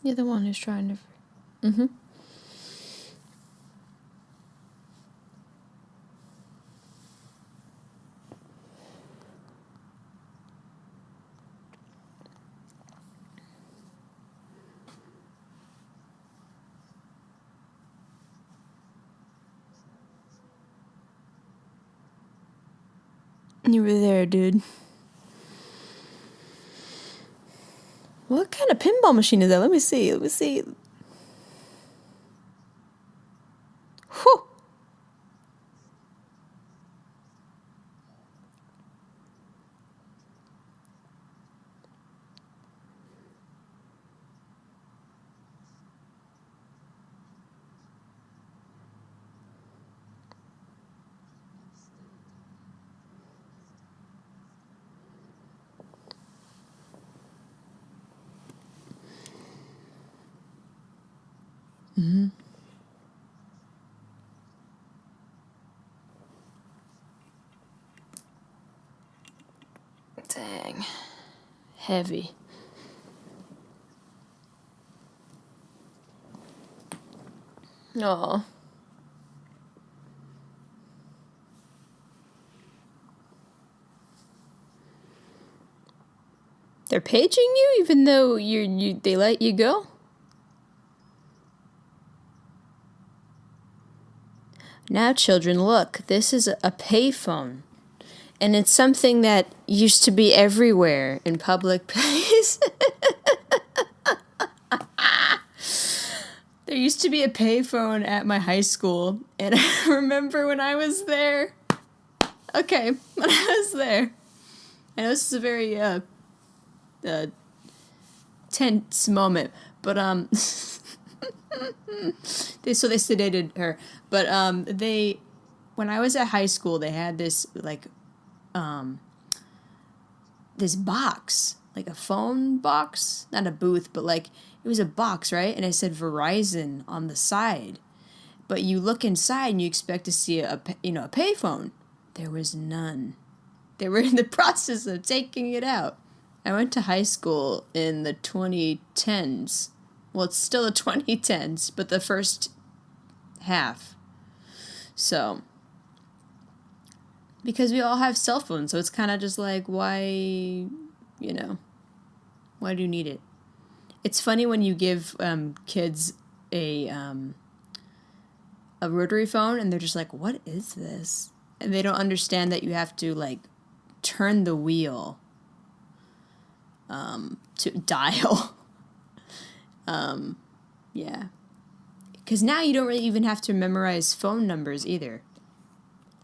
S1: You're the one who's trying to... Mm-hmm. You were there, dude. What kind of pinball machine is that? Let me see. Whew. Mm-hmm. Dang. Heavy. Oh. They're paging you even though they let you go? Now, children, look, this is a payphone. And it's something that used to be everywhere in public place. There used to be a payphone at my high school, and I remember when I was there. Okay, when I was there. I know this is a very tense moment, but they sedated her, but when I was at high school, they had this this box, like a phone box, not a booth, but like it was a box, right? And it said Verizon on the side. But you look inside and you expect to see a payphone. There was none. They were in the process of taking it out. I went to high school in the 2010s. Well, it's still the 2010s, but the first half. So, because we all have cell phones, so it's kind of just like, why, why do you need it? It's funny when you give kids a rotary phone and they're just like, what is this? And they don't understand that you have to like turn the wheel to dial. Yeah. Because now you don't really even have to memorize phone numbers either.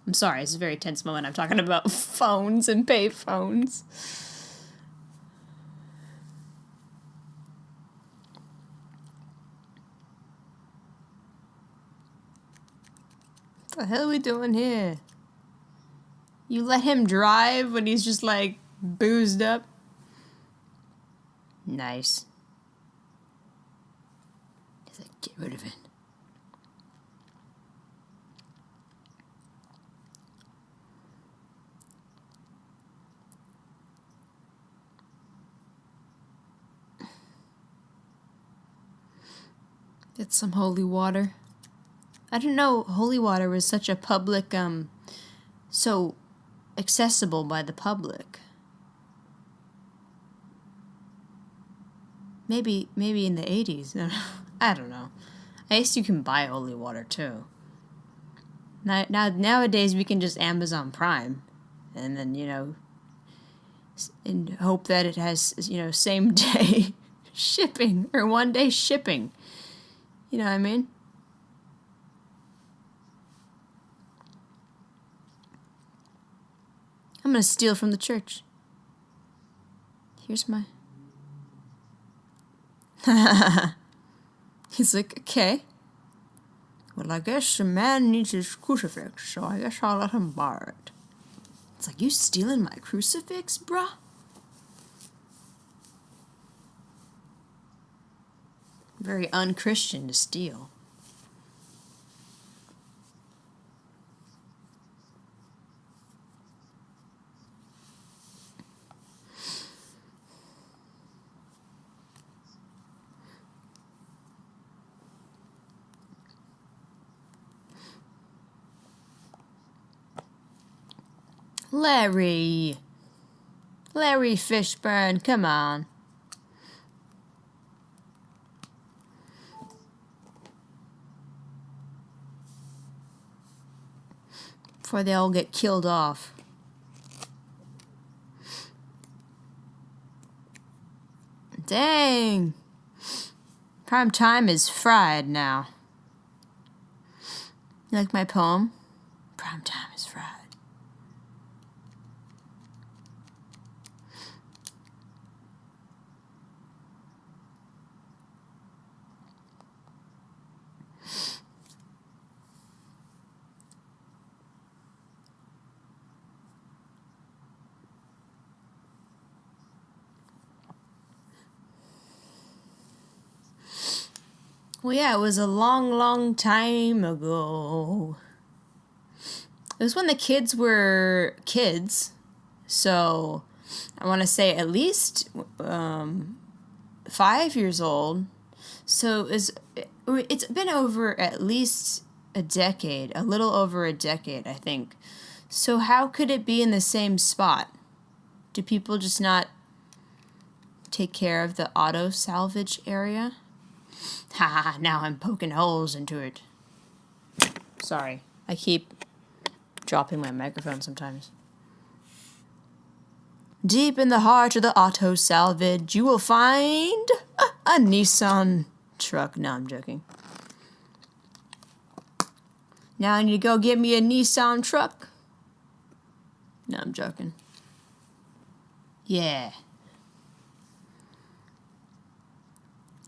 S1: I'm sorry, it's a very tense moment. I'm talking about phones and pay phones. What the hell are we doing here? You let him drive when he's just like boozed up? Nice. He's like, get rid of it. Get some holy water. I didn't know holy water was such a public, so accessible by the public. Maybe in the 80s. I don't know. I guess you can buy holy water too. Nowadays we can just Amazon Prime, and then and hope that it has same day shipping or 1 day shipping. You know what I mean? I'm gonna steal from the church. Here's my... He's like, okay. Well, I guess a man needs his crucifix, so I guess I'll let him borrow it. It's like, you stealing my crucifix, bruh? Very unchristian to steal. Larry. Larry Fishburne, come on. Before they all get killed off. Dang. Prime time is fried now. You like my poem? Prime time is fried. Well, yeah, it was a long, long time ago. It was when the kids were kids. So, I want to say at least 5 years old. So, it's been over at least a decade. A little over a decade, I think. So, how could it be in the same spot? Do people just not take care of the auto salvage area? Haha, now I'm poking holes into it. Sorry, I keep dropping my microphone sometimes. Deep in the heart of the auto salvage, you will find a Nissan truck. No, I'm joking. Now I need to go get me a Nissan truck. No, I'm joking. Yeah.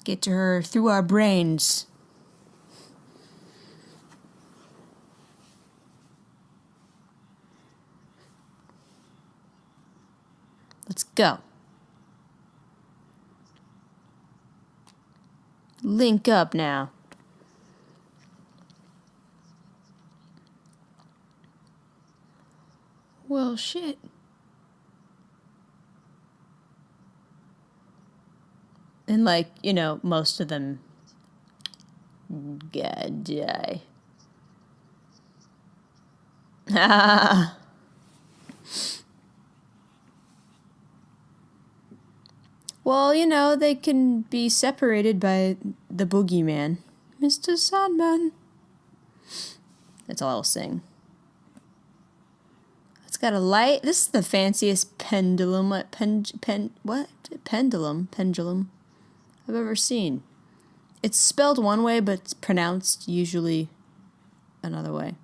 S1: Get to her through our brains. Let's go. Link up now. Well, shit. And, like, you know, most of them gotta die. Well, you know, they can be separated by the boogeyman. Mr. Sandman. That's all I'll sing. It's got a light. This is the fanciest pendulum. Pendulum I've ever seen. It's spelled one way, but it's pronounced usually another way.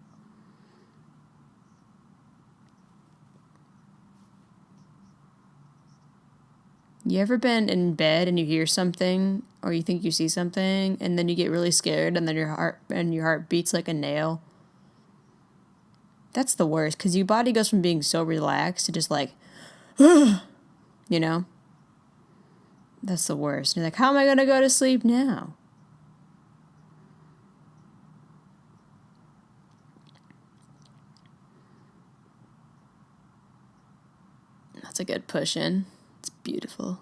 S1: You ever been in bed and you hear something or you think you see something and then you get really scared and then your heart beats like a nail? That's the worst because your body goes from being so relaxed to just like, you know? That's the worst. And you're like, how am I going to go to sleep now? That's a good push in. It's beautiful.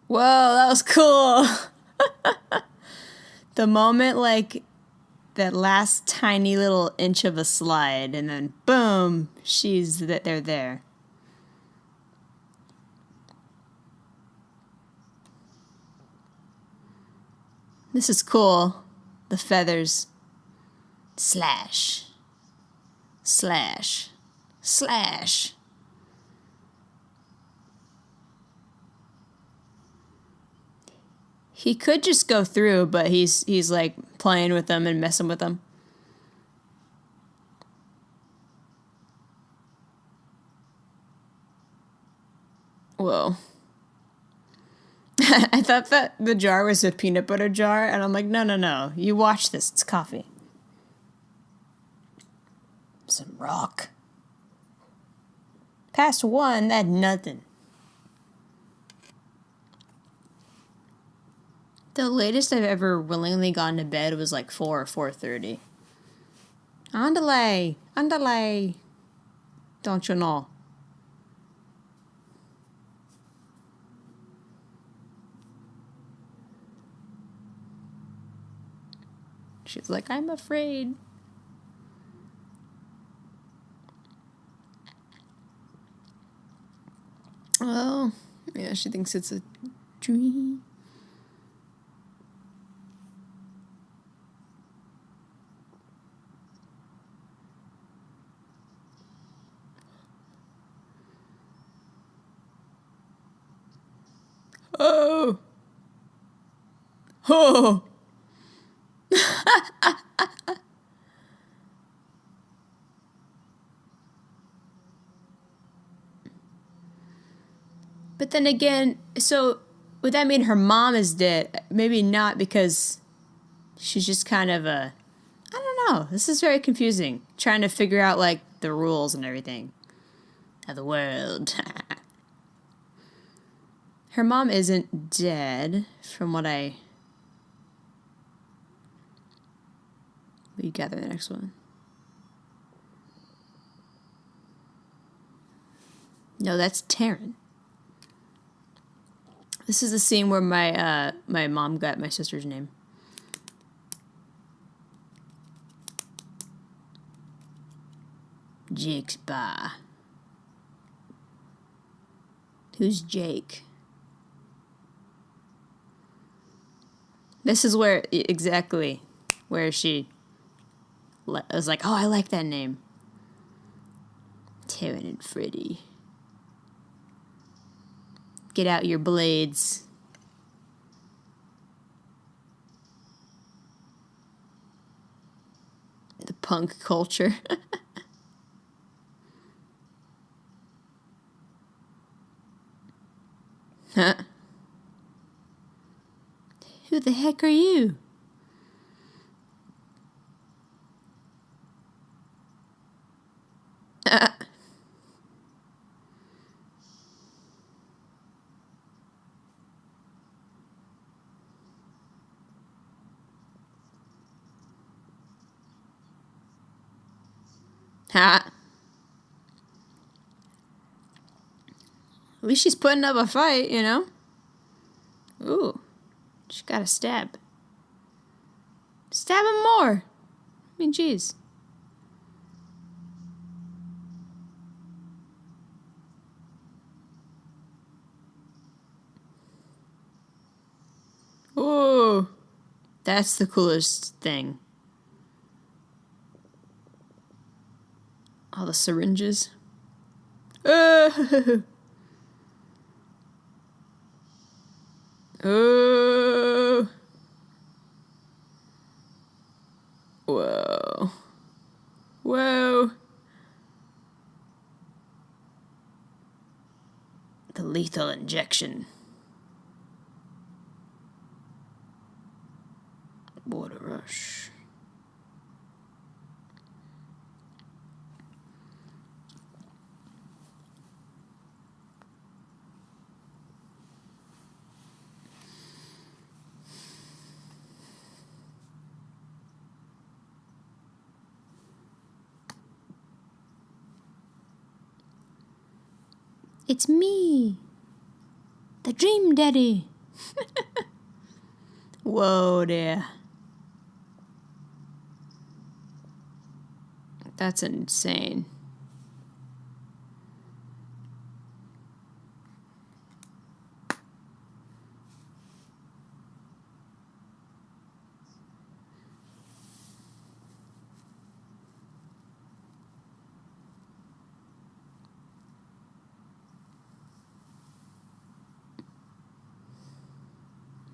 S1: Whoa, that was cool. The moment, like, that last tiny little inch of a slide, and then boom, they're there. This is cool. The feathers. Slash. Slash. Slash. He could just go through, but he's like playing with them and messing with them. Whoa. I thought that the jar was a peanut butter jar, and I'm like, no. You watch this. It's coffee. Some rock. Past 1, that nothing. The latest I've ever willingly gone to bed was like 4 or 4:30. Andale. Don't you know? She's like, I'm afraid. Oh, yeah, she thinks it's a dream. Oh! Oh! But then again, so would that mean her mom is dead? Maybe not, because she's just kind of a... I don't know. This is very confusing. Trying to figure out, like, the rules and everything of the world. Her mom isn't dead, from what you gather in the next one. No, that's Taryn. This is the scene where my mom got my sister's name. Jake's Bar. Who's Jake? This is where, exactly, where she... I was like, oh, I like that name. Taryn and Freddy. Get out your blades. The punk culture. Huh? Who the heck are you? Ha! At least she's putting up a fight, you know? Ooh. She got a stab. Stab him more. I mean, jeez. Ooh. That's the coolest thing. All the syringes. Oh. Oh. Whoa. Whoa. The lethal injection. What a rush. It's me, the Dream Daddy. Whoa there. That's insane.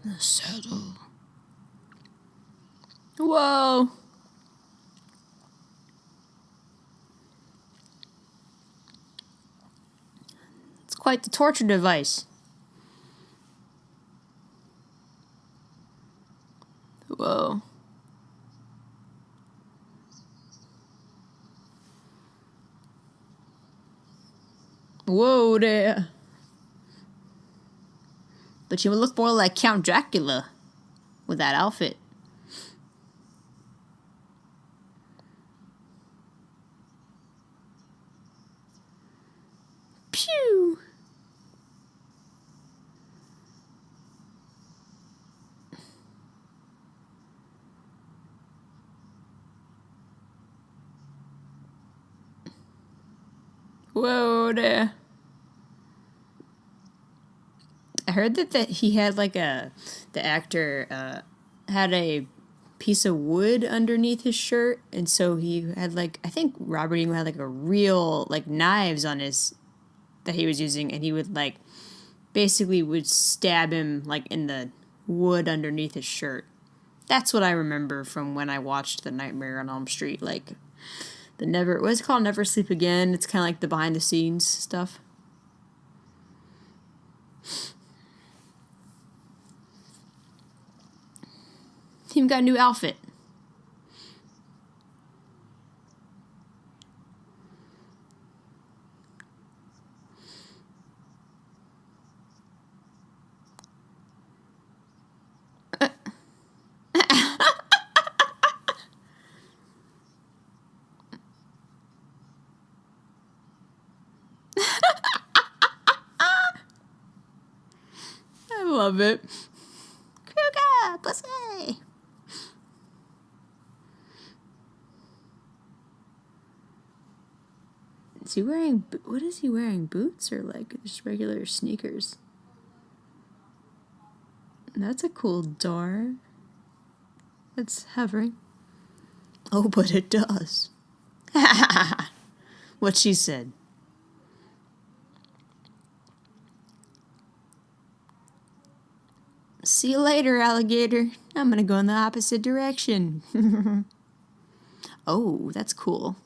S1: The saddle. Whoa. It's quite the torture device. Whoa. Whoa there. But you would look more like Count Dracula with that outfit. Pew! Whoa there. heard that he had like the actor had a piece of wood underneath his shirt, and so he had like, I think Robert Englund had like a real like knives on his that he was using, and he would like basically would stab him like in the wood underneath his shirt. That's what I remember from when I watched the Nightmare on Elm Street, like the Never, what's it called, Never Sleep Again. It's kind of like the behind the scenes stuff. He even got a new outfit. I love it. Kruger, pussy. Is he wearing, what is he wearing? Boots or like just regular sneakers? That's a cool door. It's hovering. Oh, but it does. What she said. See you later, alligator. I'm gonna go in the opposite direction. Oh, that's cool.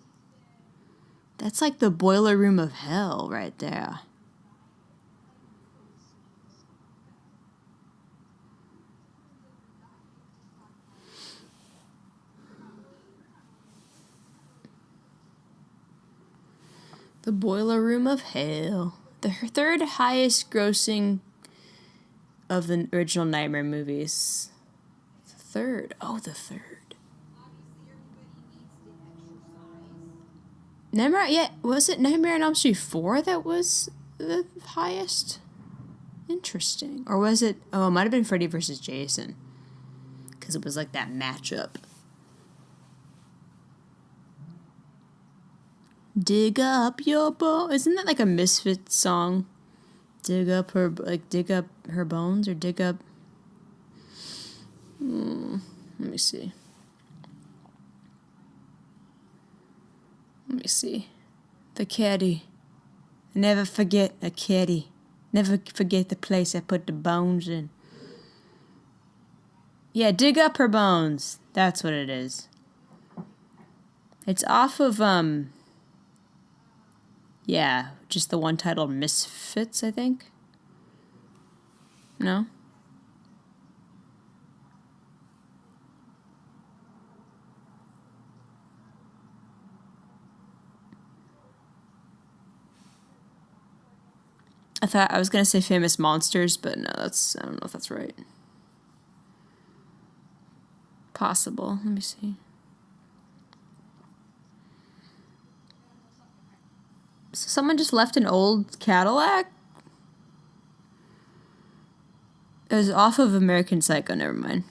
S1: That's like the boiler room of hell right there. The boiler room of hell. The third highest grossing of the original Nightmare movies. The third. Oh, the third. Nightmare, yeah, was it Nightmare on Elm Street 4 that was the highest? Interesting. Or was it, oh, it might have been Freddy versus Jason. Because it was like that matchup. Dig up your bone. Isn't that like a Misfits song? Dig up her bones, or dig up. Let me see. Let me see. The caddy. Never forget a caddy. Never forget the place I put the bones in. Yeah, dig up her bones. That's what it is. It's off of, yeah, just the one titled Misfits, I think. No? I was gonna say Famous Monsters, but no, I don't know if that's right. Possible. Let me see. So someone just left an old Cadillac? It was off of American Psycho, never mind.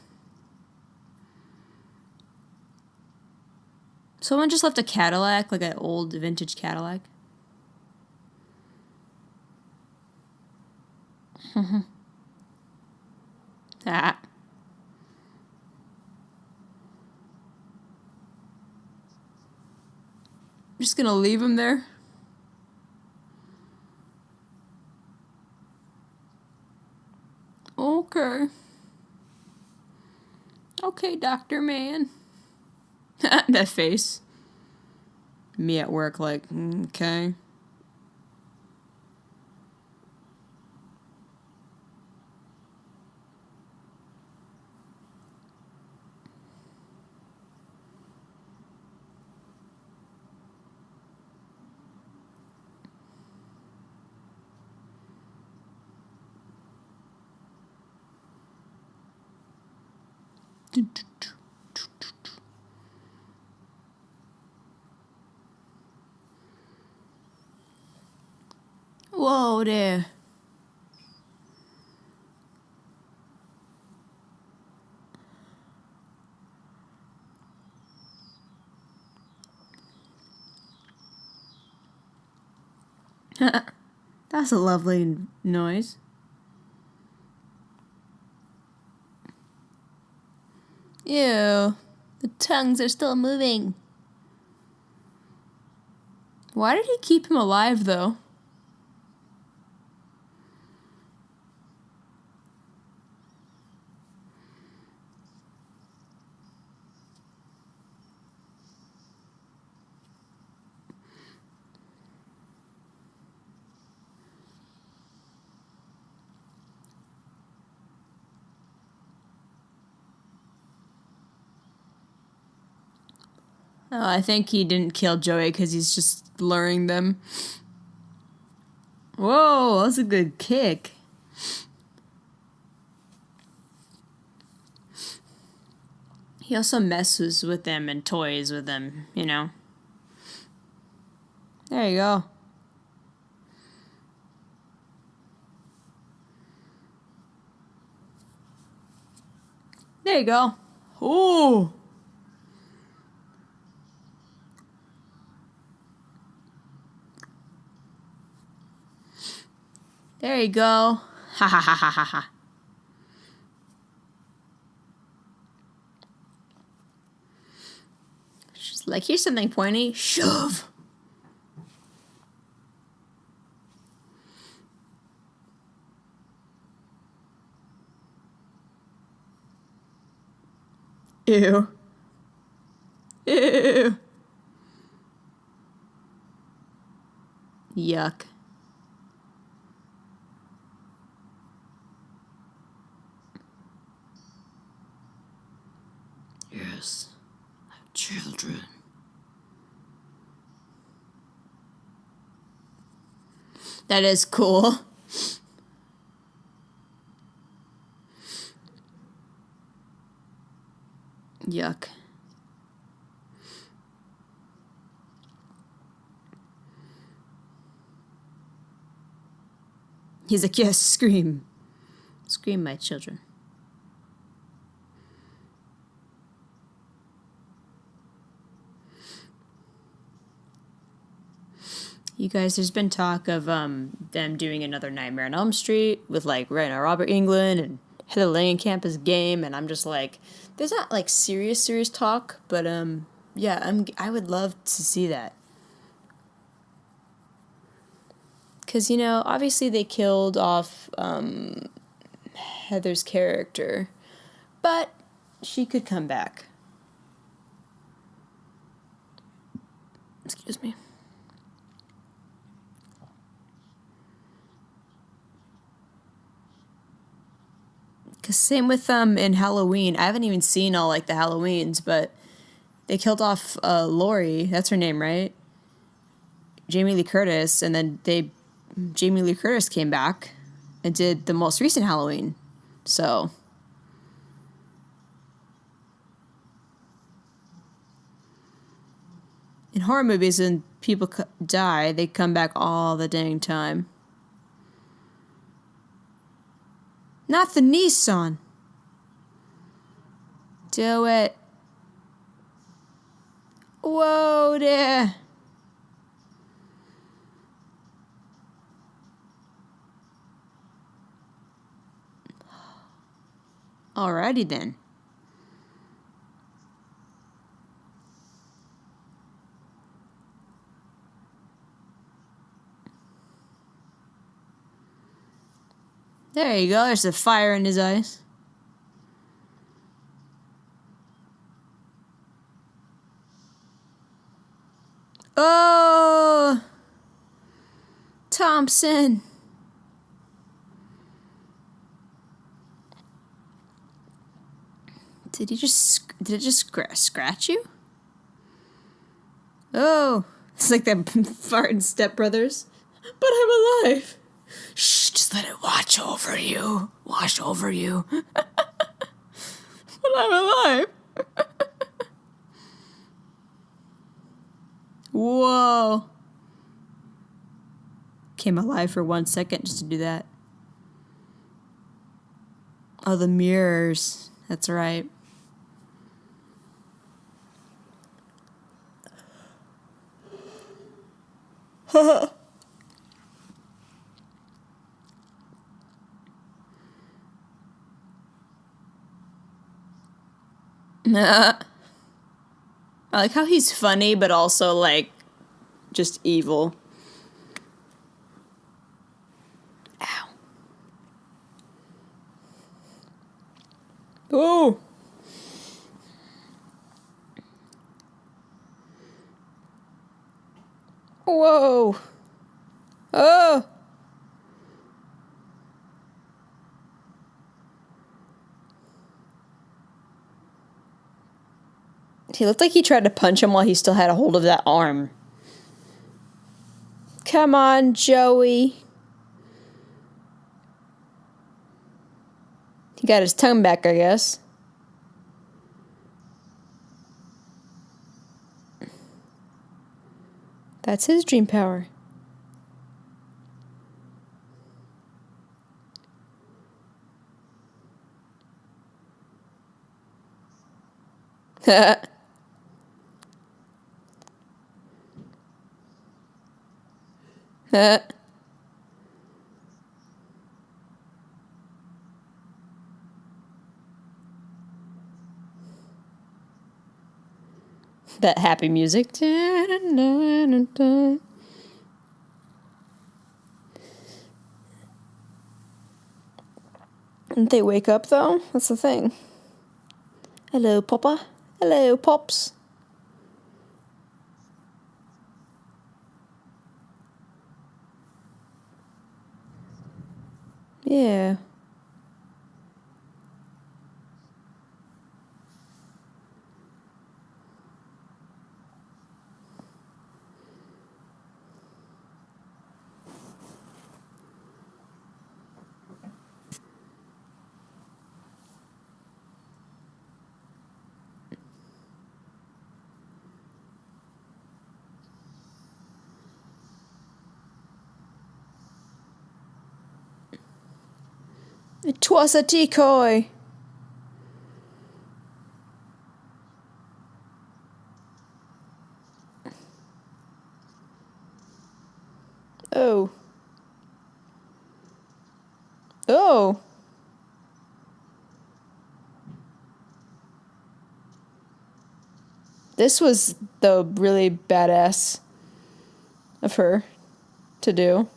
S1: Someone just left a Cadillac, like an old vintage Cadillac. Ah. I'm just gonna leave him there. Okay. Okay, Dr. Man. That face. Me at work like, okay. Whoa there. That's a lovely noise. Ew. The tongues are still moving. Why did he keep him alive, though? Oh, I think he didn't kill Joey because he's just luring them. Whoa, that was a good kick. He also messes with them and toys with them, you know. There you go. There you go. Ooh. There you go. Ha ha ha ha ha ha. She's like, here's something pointy. Shove. Ew. Ew. Yuck. Yes. Children. That is cool. Yuck. He's like, yes, scream. Scream, my children. You guys, there's been talk of them doing another Nightmare on Elm Street with like Robert Englund and Heather Langenkamp as Game, and I'm just like, there's not like serious talk, but yeah, I would love to see that. Because, you know, obviously they killed off Heather's character, but she could come back. Excuse me. Because same with in Halloween. I haven't even seen all like the Halloweens, but they killed off Lori. That's her name, right? Jamie Lee Curtis, and then Jamie Lee Curtis came back and did the most recent Halloween. So in horror movies, when people die, they come back all the dang time. Not the Nissan. Do it. Whoa there. Alrighty then. There you go. There's a fire in his eyes. Oh, Thompson. Did it just scratch you? Oh, it's like that fart in Step Brothers. But I'm alive. Shh, just let it watch over you. Wash over you. But I'm alive. Whoa. Came alive for 1 second just to do that. Oh, the mirrors. That's right. I like how he's funny, but also, like, just evil. Ow. Oh! Whoa! Oh! He looked like he tried to punch him while he still had a hold of that arm. Come on, Joey. He got his tongue back, I guess. That's his dream power. That happy music. Didn't they wake up, though? That's the thing. Hello, Papa. Hello, Pops. Yeah. It was a decoy. Oh. Oh. This was the really badass of her to do.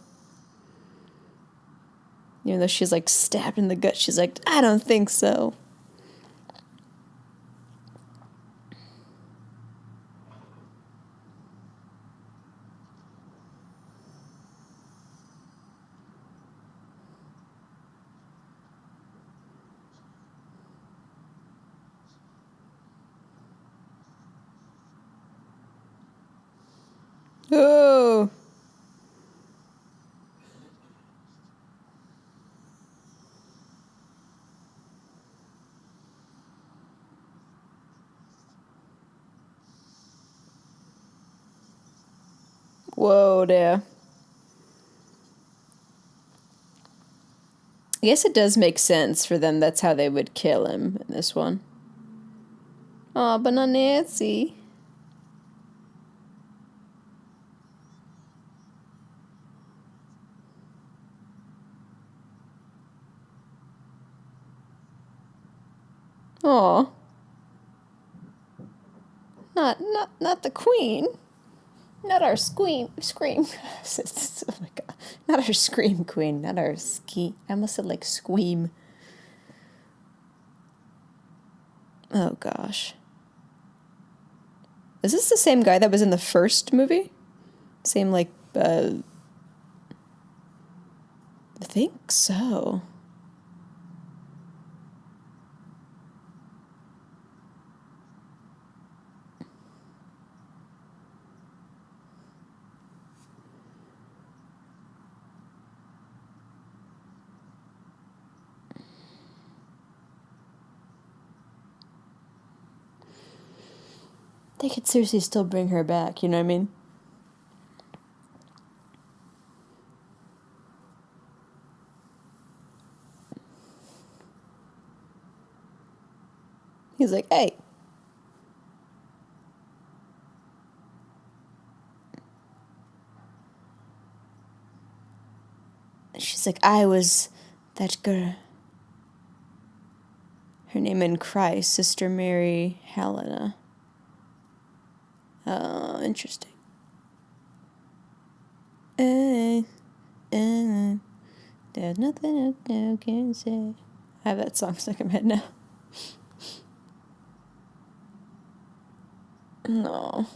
S1: Even though she's like stabbed in the gut, she's like, I don't think so. Oh. Whoa there. I guess it does make sense for them. That's how they would kill him in this one. Aw, but not Nancy. Aw. Not the queen. Not our scream. Oh my god. Not our scream queen. Not our ski. I almost said like squeam. Oh gosh. Is this the same guy that was in the first movie? Same like, I think so. They could seriously still bring her back, you know what I mean? He's like, hey. She's like, I was that girl. Her name in Christ, Sister Mary Helena. Interesting. There's nothing else I can say. I have that song stuck in my head now. No.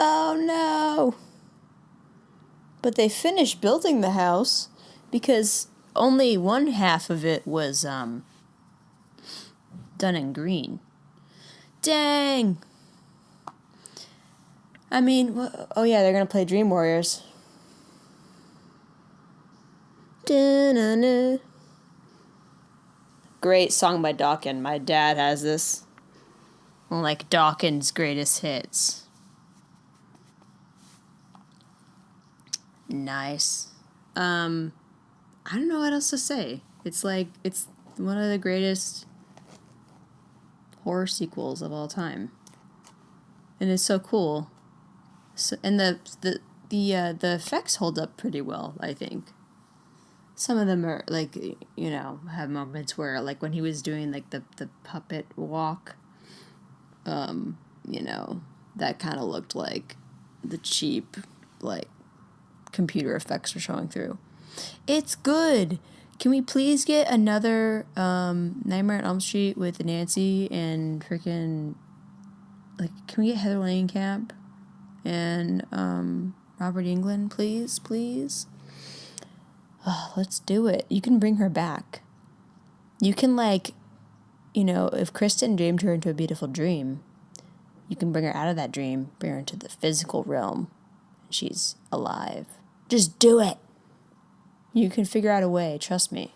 S1: Oh no! But they finished building the house because only one half of it was done in green. Dang! I mean, oh yeah, they're gonna play Dream Warriors. Da-na-na. Great song by Dawkins. My dad has this. Like Dawkins' greatest hits. Nice. I don't know what else to say. It's like, it's one of the greatest horror sequels of all time. And it's so cool. So, and the effects hold up pretty well, I think. Some of them are like, you know, have moments where, like when he was doing like the puppet walk, you know, that kind of looked like the cheap, like, computer effects were showing through. It's good. Can we please get another Nightmare on Elm Street with Nancy and freaking, like, can we get Heather Langenkamp and Robert Englund, please? Oh, let's do it. You can bring her back. You can, like, you know, if Kristen dreamed her into a beautiful dream, you can bring her out of that dream, bring her into the physical realm, and she's alive. Just do it. You can figure out a way, trust me.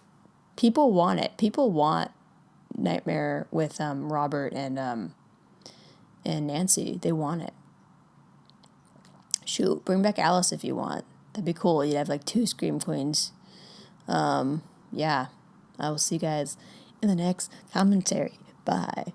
S1: People want it. People want Nightmare with Robert and Nancy. They want it. Shoot, bring back Alice if you want. That'd be cool. You'd have like 2 Scream Queens. Yeah. I will see you guys in the next commentary. Bye.